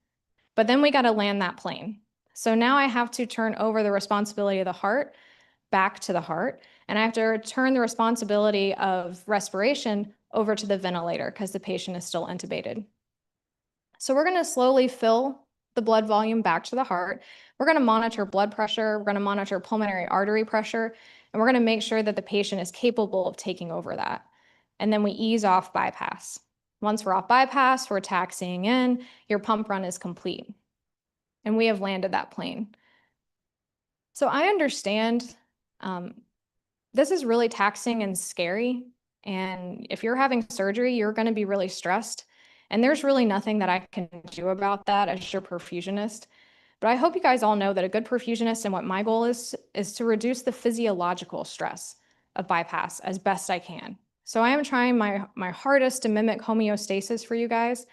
But then we got to land that plane. So now I have to turn over the responsibility of the heart back to the heart, and I have to return the responsibility of respiration over to the ventilator because the patient is still intubated. So we're going to slowly fill the blood volume back to the heart. We're going to monitor blood pressure. We're going to monitor pulmonary artery pressure, and we're going to make sure that the patient is capable of taking over that. And then we ease off bypass. Once we're off bypass, we're taxiing in, your pump run is complete. And we have landed that plane. So I understand this is really taxing and scary. And if you're having surgery, you're going to be really stressed. And there's really nothing that I can do about that as your perfusionist. But I hope you guys all know that a good perfusionist and what my goal is to reduce the physiological stress of bypass as best I can. So I am trying my hardest to mimic homeostasis for you guys.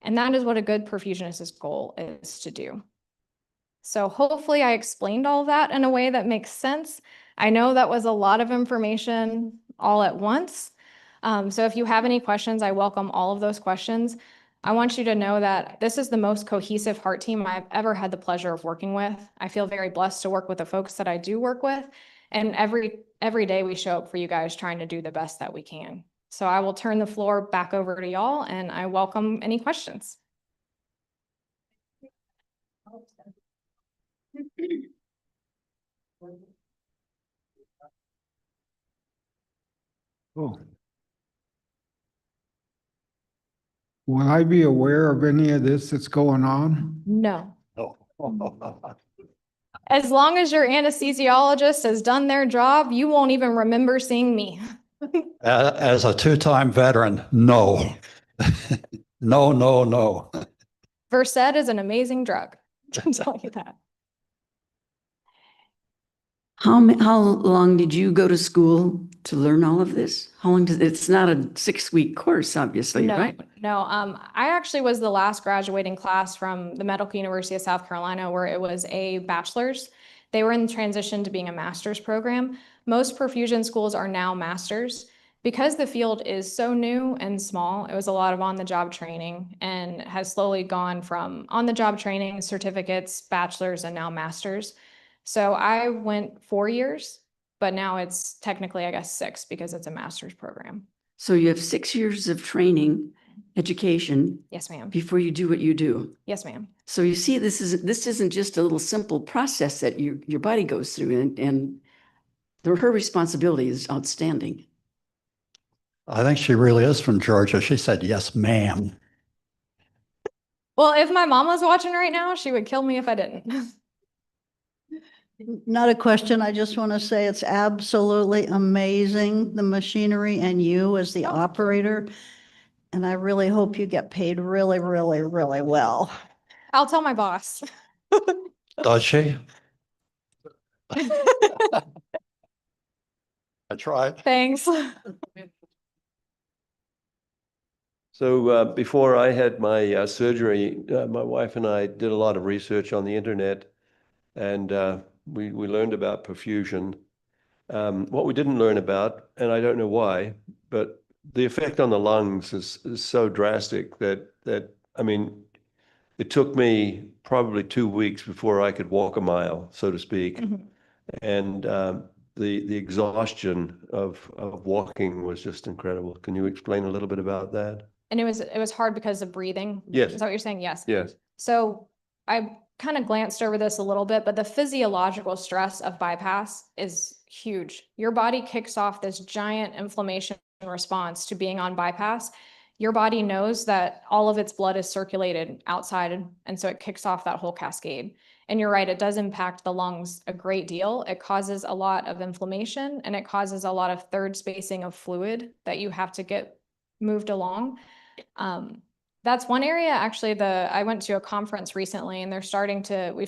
And that is what a good perfusionist's goal is to do. So hopefully I explained all of that in a way that makes sense. I know that was a lot of information all at once. So if you have any questions, I welcome all of those questions. I want you to know that this is the most cohesive heart team I've ever had the pleasure of working with. I feel very blessed to work with the folks that I do work with. And every day we show up for you guys trying to do the best that we can. So I will turn the floor back over to y'all and I welcome any questions. Oh. Will I be aware of any of this that's going on? No. Oh. As long as your anesthesiologist has done their job, you won't even remember seeing me. As a two-time veteran, no. No, no, no. Versed is an amazing drug. I'll tell you that. How long did you go to school to learn all of this? How long does, it's not a 6-week course, obviously, No, right? no. I actually was the last graduating class from the Medical University of South Carolina, where it was a bachelor's. They were in transition to being a master's program. Most perfusion schools are now masters. Because the field is so new and small, it was a lot of on-the-job training and has slowly gone from on-the-job training, certificates, bachelor's, and now masters. So I went 4 years, but now it's technically, I guess, 6 because it's a master's program. So you have 6 years of training, education, Yes, ma'am. before you do what you do. Yes, ma'am. So you see, this isn't just a little simple process that your body goes through, and her responsibility is outstanding. I think she really is from Georgia. She said, yes, ma'am. Well, if my mom was watching right now, she would kill me if I didn't. Not a question. I just want to say it's absolutely amazing, the machinery and you as the operator. And I really hope you get paid really, really, really well. I'll tell my boss. Does she? I tried. Thanks. So before I had my surgery, my wife and I did a lot of research on the internet, and we learned about perfusion. What we didn't learn about, and I don't know why, but the effect on the lungs is so drastic that I mean, it took me probably 2 weeks before I could walk a mile, so to speak. Mhm. And the exhaustion of walking was just incredible. Can you explain a little bit about that? And it was hard because of breathing. Yes. Is that what you're saying? Yes. Yes. So I kind of glanced over this a little bit, but the physiological stress of bypass is huge. Your body kicks off this giant inflammation response to being on bypass. Your body knows that all of its blood is circulated outside, and so it kicks off that whole cascade. And you're right, it does impact the lungs a great deal. It causes a lot of inflammation, and it causes a lot of third spacing of fluid that you have to get moved along. That's one area. Actually, I went to a conference recently, and we've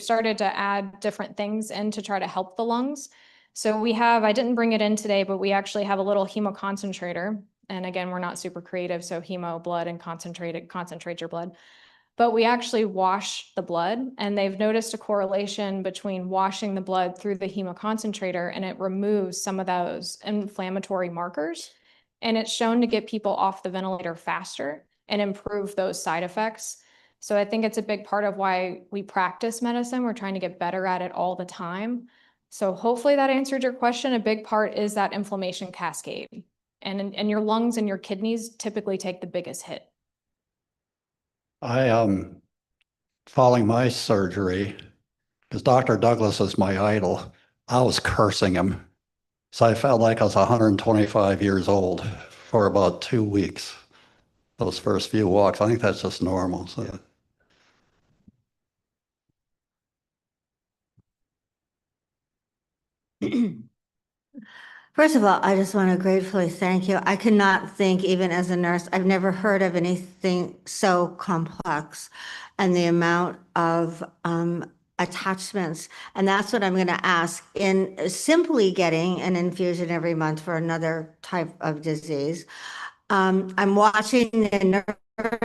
started to add different things in to try to help the lungs. So I didn't bring it in today, but we actually have a little hemoconcentrator. And again, we're not super creative, so hemo, blood, and concentrate your blood. But we actually wash the blood, and they've noticed a correlation between washing the blood through the hemoconcentrator, and it removes some of those inflammatory markers. And it's shown to get people off the ventilator faster and improve those side effects. So I think it's a big part of why we practice medicine. We're trying to get better at it all the time. So hopefully that answered your question. A big part is that inflammation cascade. And your lungs and your kidneys typically take the biggest hit. I following my surgery, because Dr. Douglas is my idol, I was cursing him. So I felt like I was 125 years old for about 2 weeks. Those first few walks, I think that's just normal. So. First of all, I just want to gratefully thank you. I cannot think, even as a nurse, I've never heard of anything so complex and the amount of attachments. And that's what I'm going to ask. In simply getting an infusion every month for another type of disease, I'm watching the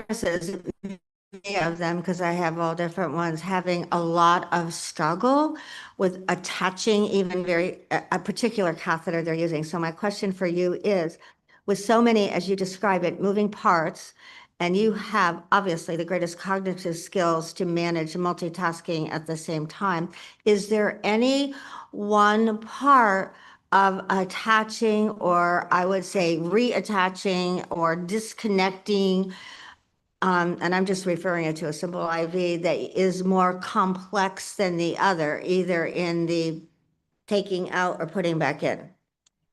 nurses, many of them, because I have all different ones, having a lot of struggle with attaching even a particular catheter they're using. So my question for you is, with so many, as you describe it, moving parts, and you have obviously the greatest cognitive skills to manage multitasking at the same time, is there any one part of attaching, or I would say reattaching or disconnecting, and I'm just referring it to a simple IV, that is more complex than the other, either in the taking out or putting back in?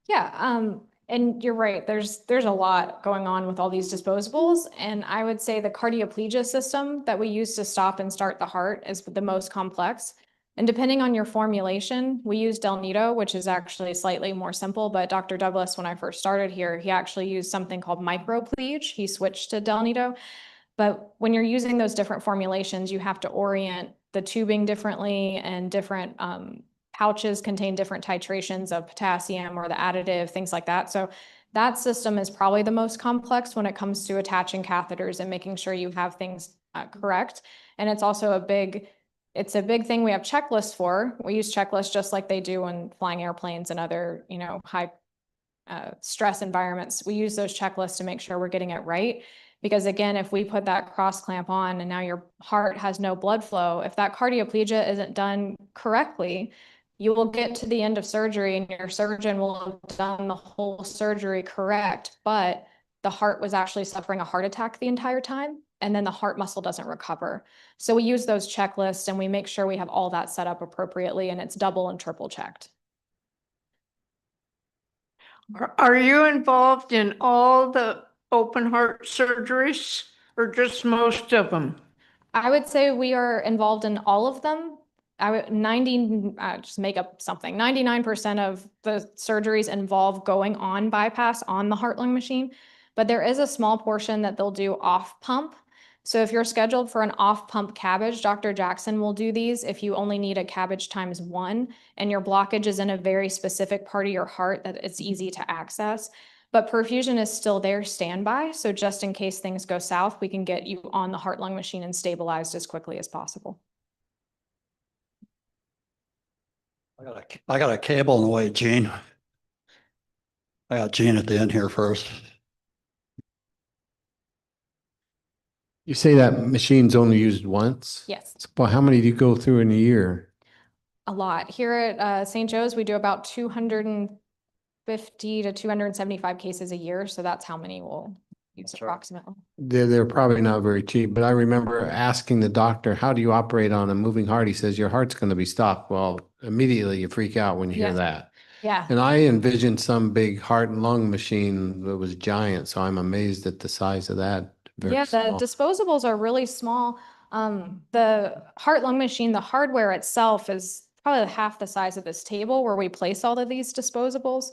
Yeah, and you're right. There's a lot going on with all these disposables, and I would say the cardioplegia system that we use to stop and start the heart is the most complex. And depending on your formulation, we use Del Nido, which is actually slightly more simple. But Dr. Douglas, when I first started here, he actually used something called microplege. He switched to Del Nido. But when you're using those different formulations, you have to orient the tubing differently, and different pouches contain different titrations of potassium or the additive, things like that. So that system is probably the most complex when it comes to attaching catheters and making sure you have things correct. And it's also a big thing we have checklists for. We use checklists just like they do when flying airplanes and other, high stress environments. We use those checklists to make sure we're getting it right. Because again, if we put that cross clamp on and now your heart has no blood flow, if that cardioplegia isn't done correctly, you will get to the end of surgery and your surgeon will have done the whole surgery correct, but the heart was actually suffering a heart attack the entire time, and then the heart muscle doesn't recover. So we use those checklists and we make sure we have all that set up appropriately, and it's double and triple checked. Are you involved in all the open heart surgeries or just most of them? I would say we are involved in all of them. Just make up something, 99% of the surgeries involve going on bypass on the heart-lung machine, but there is a small portion that they'll do off pump. So if you're scheduled for an off pump CABG, Dr. Jackson will do these if you only need a CABG ×1 and your blockage is in a very specific part of your heart that it's easy to access. But perfusion is still there standby. So just in case things go south, we can get you on the heart-lung machine and stabilized as quickly as possible. I got a cable in the way, Gene. I got Gene at the end here first. You say that machine's only used once? Yes, Well, how many do you go through in a year? a lot. Here at St. Joe's, we do about 250 to 275 cases a year. So that's how many we'll use approximately. They're probably not very cheap, but I remember asking the doctor, how do you operate on a moving heart? He says, your heart's going to be stopped. Well, immediately you freak out when you hear Yeah. that. Yeah. And I envisioned some big heart and lung machine that was giant. So I'm amazed at the size of that. Very Yeah, the small. disposables are really small. The heart-lung machine, the hardware itself is probably half the size of this table where we place all of these disposables.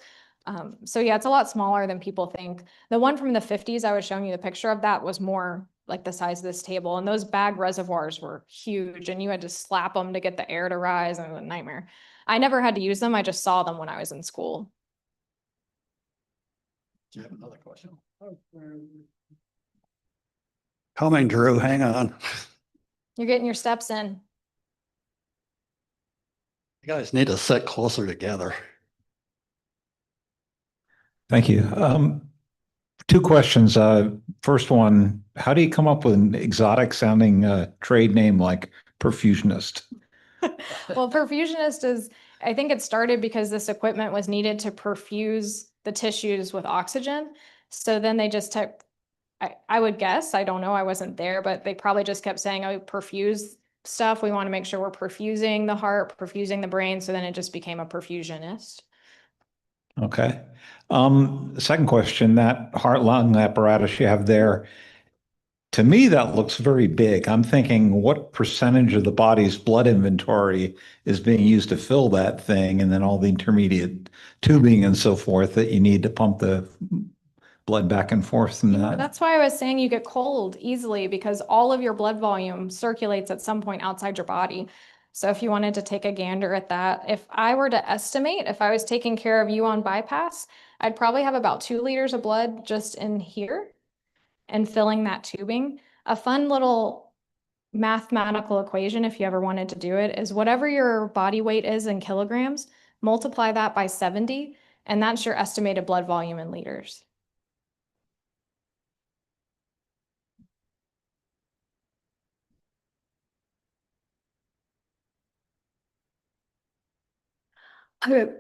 So yeah, it's a lot smaller than people think. The one from the 50s I was showing you the picture of, that was more like the size of this table. And those bag reservoirs were huge and you had to slap them to get the air to rise, and it was a nightmare. I never had to use them. I just saw them when I was in school. Do you have another question? Coming, Drew, hang on. You're getting your steps in. You guys need to sit closer together. Thank you. Two questions. First one, how do you come up with an exotic sounding trade name like perfusionist? Well, perfusionist is, I think it started because this equipment was needed to perfuse the tissues with oxygen. So then they just took, I would guess, I don't know, I wasn't there, but they probably just kept saying, oh, perfuse stuff. We want to make sure we're perfusing the heart, perfusing the brain. So then it just became a perfusionist. Okay. Second question, that heart-lung apparatus you have there, to me, that looks very big. I'm thinking what percentage of the body's blood inventory is being used to fill that thing, and then all the intermediate tubing and so forth that you need to pump the blood back and forth from that. That's why I was saying you get cold easily, because all of your blood volume circulates at some point outside your body. So if you wanted to take a gander at that, if I were to estimate, if I was taking care of you on bypass, I'd probably have about 2 liters of blood just in here and filling that tubing. A fun little mathematical equation, if you ever wanted to do it, is whatever your body weight is in kilograms, multiply that by 70, and that's your estimated blood volume in liters.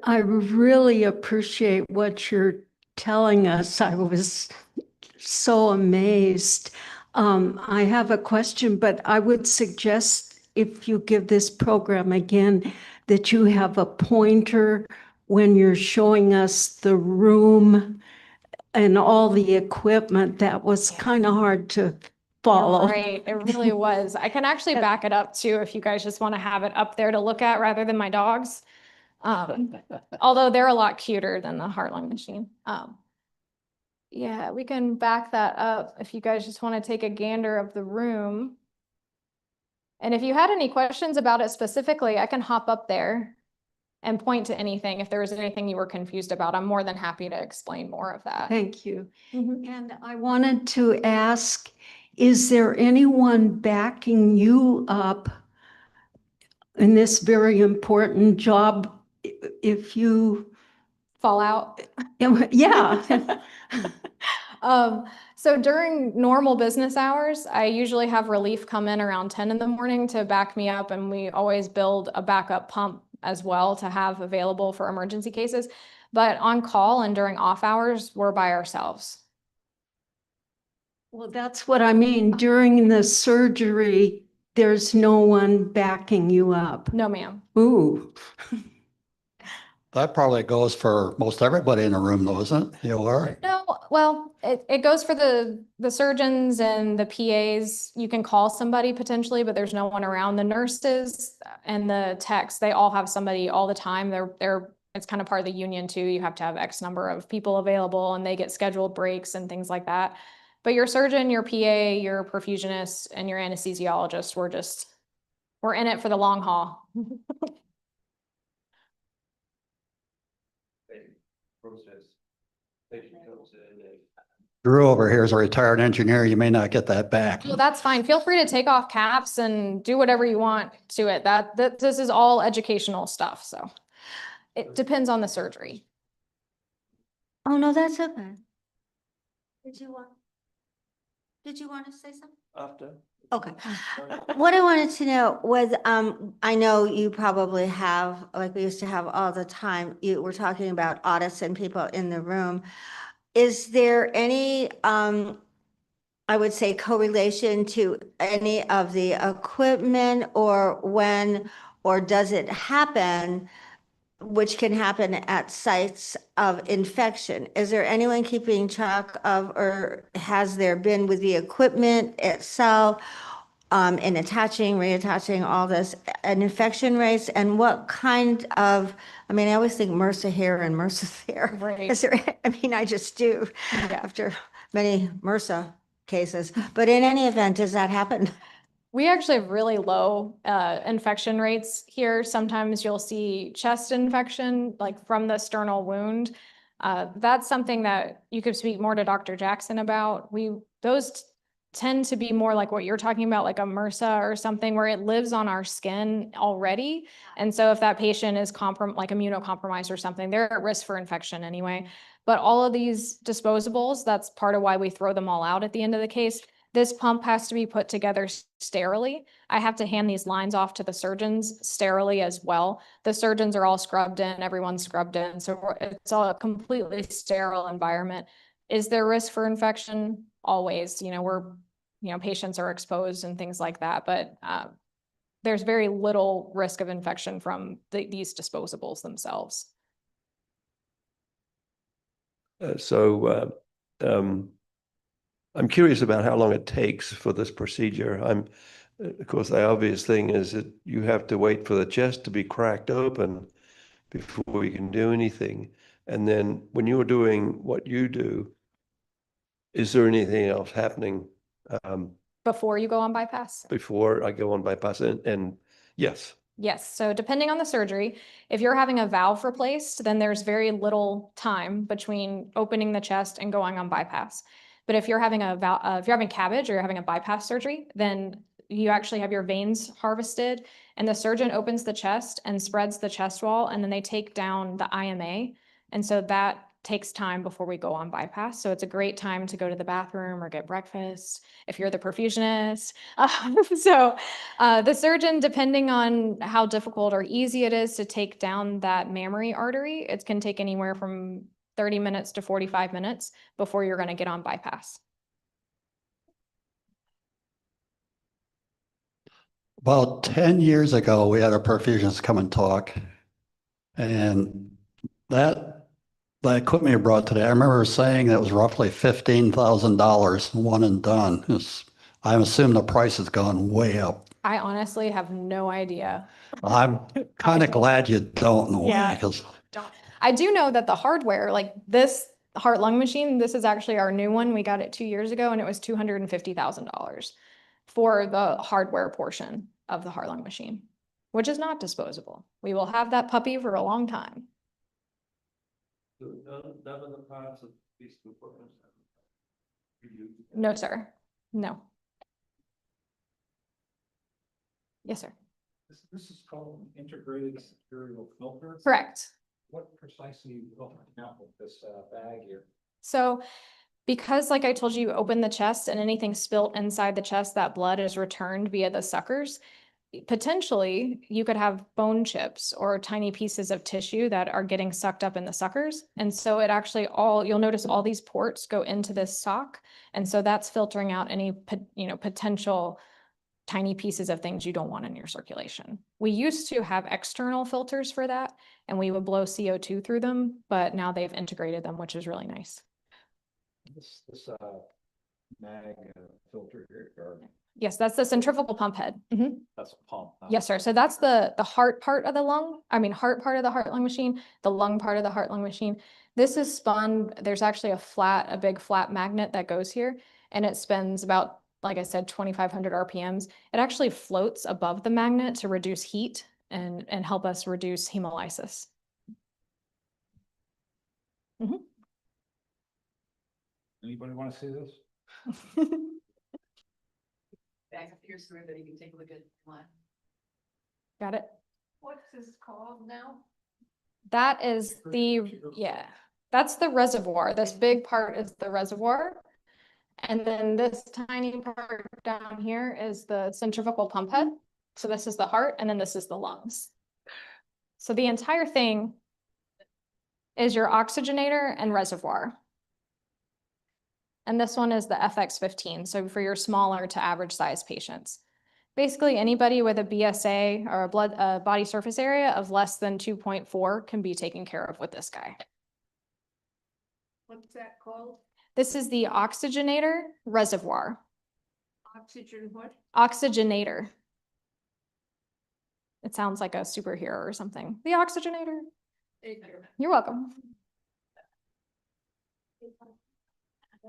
I really appreciate what you're telling us. I was so amazed. I have a question, but I would suggest if you give this program again, that you have a pointer when you're showing us the room and all the equipment. That was kind of hard to follow. Right, it really was. I can actually back it up too if you guys just want to have it up there to look at rather than my dogs. Although they're a lot cuter than the heart-lung machine. Yeah, we can back that up if you guys just want to take a gander of the room. And if you had any questions about it specifically, I can hop up there and point to anything. If there was anything you were confused about, I'm more than happy to explain more of that. Thank you. Mhm. And I wanted to ask, is there anyone backing you up in this very important job if you, Fall out. yeah. So during normal business hours, I usually have relief come in around 10 in the morning to back me up, and we always build a backup pump as well to have available for emergency cases. But on call and during off hours, we're by ourselves. Well, that's what I mean. During the surgery, there's no one backing you up. No, ma'am. Ooh. That probably goes for most everybody in the room, though, isn't it? You are? No, well, it goes for the surgeons and the PAs. You can call somebody potentially, but there's no one around. The nurses and the techs, they all have somebody all the time. It's kind of part of the union too. You have to have X number of people available, and they get scheduled breaks and things like that. But your surgeon, your PA, your perfusionist, and your anesthesiologist, we're in it for the long haul. Drew over here is a retired engineer. You may not get that back. Well, that's fine. Feel free to take off caps and do whatever you want to it. This is all educational stuff, so it depends on the surgery. Oh, no, that's okay. Did you want to say something? After. Okay. What I wanted to know was, I know you probably have, like we used to have all the time, you were talking about audits and people in the room. Is there any, I would say, correlation to any of the equipment, or when, or does it happen, which can happen at sites of infection? Is there anyone keeping track of, or has there been with the equipment itself, in attaching, reattaching, all this, an infection rates, and what kind of, I mean, I always think MRSA here and MRSA there. Right. Is there, I mean, I just do Yeah. after many MRSA cases, but in any event, does that happen? We actually have really low infection rates here. Sometimes you'll see chest infection, like from the sternal wound. That's something that you could speak more to Dr. Jackson about. Those tend to be more like what you're talking about, like a MRSA or something where it lives on our skin already. And so if that patient is like immunocompromised or something, they're at risk for infection anyway. But all of these disposables, that's part of why we throw them all out at the end of the case. This pump has to be put together sterilely. I have to hand these lines off to the surgeons sterilely as well. The surgeons are all scrubbed in, everyone's scrubbed in. So it's all a completely sterile environment. Is there risk for infection? Always, patients are exposed and things like that, but there's very little risk of infection from these disposables themselves. I'm curious about how long it takes for this procedure. Of course, the obvious thing is that you have to wait for the chest to be cracked open before you can do anything. And then when you're doing what you do, is there anything else happening Before you go on bypass? before I go on bypass? And yes. Yes, so depending on the surgery, if you're having a valve replaced, then there's very little time between opening the chest and going on bypass. But if you're having if you're having CABG or you're having a bypass surgery, then you actually have your veins harvested and the surgeon opens the chest and spreads the chest wall and then they take down the IMA. And so that takes time before we go on bypass. So it's a great time to go to the bathroom or get breakfast if you're the perfusionist. The surgeon, depending on how difficult or easy it is to take down that mammary artery, it can take anywhere from 30 minutes to 45 minutes before you're going to get on bypass. About 10 years ago, we had a perfusionist come and talk. And the equipment you brought today, I remember saying that was roughly $15,000, one and done. I assume the price has gone way up. I honestly have no idea. I'm kind of glad you don't know. Yeah. Because I do know that the hardware, like this heart-lung machine, this is actually our new one. We got it 2 years ago and it was $250,000 for the hardware portion of the heart-lung machine, which is not disposable. We will have that puppy for a long time. None of the parts of these equipment. No, sir. No. Yes, sir. This is called an integrated material filter. Correct. What precisely are you looking at with this bag here? So because like I told you, you open the chest and anything spilt inside the chest, that blood is returned via the suckers. Potentially, you could have bone chips or tiny pieces of tissue that are getting sucked up in the suckers. And so it actually you'll notice all these ports go into this sock. And so that's filtering out any, potential tiny pieces of things you don't want in your circulation. We used to have external filters for that, and we would blow CO2 through them, but now they've integrated them, which is really nice. This mag filter here, or Yes, that's the centrifugal pump head. Mhm. that's a pump. Yes, sir. So that's the heart part of the lung. Heart part of the heart lung machine, the lung part of the heart lung machine. This is spun. There's actually a big flat magnet that goes here, and it spins about, like I said, 2,500 RPMs. It actually floats above the magnet to reduce heat and help us reduce hemolysis. Anybody want to see this? Back up here so everybody can take a look at one. Got it? What's this called now? That is that's the reservoir. This big part is the reservoir. And then this tiny part down here is the centrifugal pump head. So this is the heart, and then this is the lungs. So the entire thing is your oxygenator and reservoir. And this one is the FX15, so for your smaller to average size patients. Basically, anybody with a BSA or a body surface area of less than 2.4 can be taken care of with this guy. What's that called? This is the oxygenator reservoir. Oxygen what? Oxygenator. It sounds like a superhero or something. The oxygenator. You're welcome.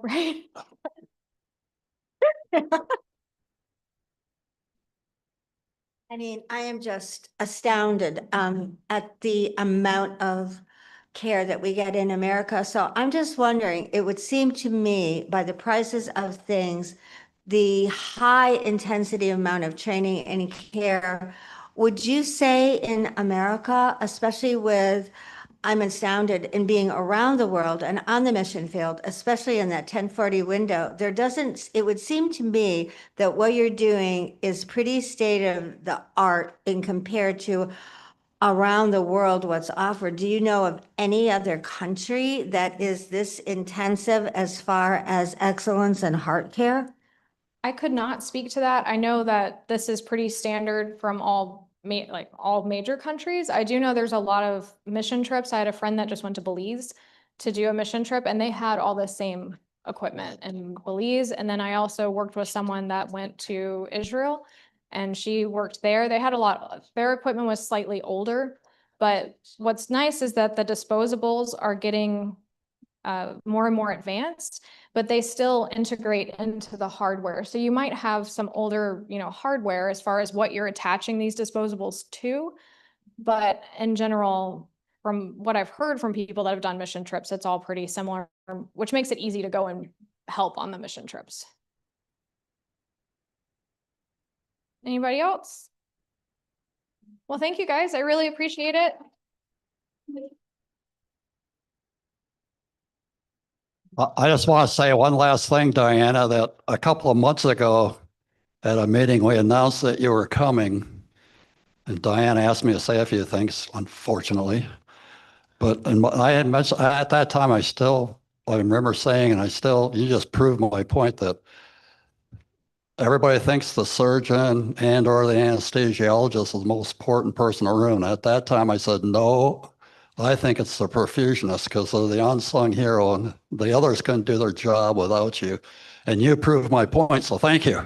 Right? I am just astounded at the amount of care that we get in America. So I'm just wondering, it would seem to me by the prices of things, the high intensity amount of training and care, would you say in America, especially with, I'm astounded in being around the world and on the mission field, especially in that 1040 window, it would seem to me that what you're doing is pretty state of the art in compared to around the world what's offered. Do you know of any other country that is this intensive as far as excellence in heart care? I could not speak to that. I know that this is pretty standard from all all major countries. I do know there's a lot of mission trips. I had a friend that just went to Belize to do a mission trip, and they had all the same equipment in Belize. And then I also worked with someone that went to Israel, and she worked there. They had their equipment was slightly older, but what's nice is that the disposables are getting more and more advanced, but they still integrate into the hardware. So you might have some older, hardware as far as what you're attaching these disposables to. But in general, from what I've heard from people that have done mission trips, it's all pretty similar, which makes it easy to go and help on the mission trips. Anybody else? Well, thank you guys. I really appreciate it. I just want to say one last thing, Diana, that a couple of months ago at a meeting, we announced that you were coming. And Diana asked me to say a few things, unfortunately. But I had mentioned at that time, I remember saying, and you just proved my point that everybody thinks the surgeon and or the anesthesiologist is the most important person in the room. At that time, I said, no, I think it's the perfusionist because they're the unsung hero and the others couldn't do their job without you. And you proved my point, so thank you.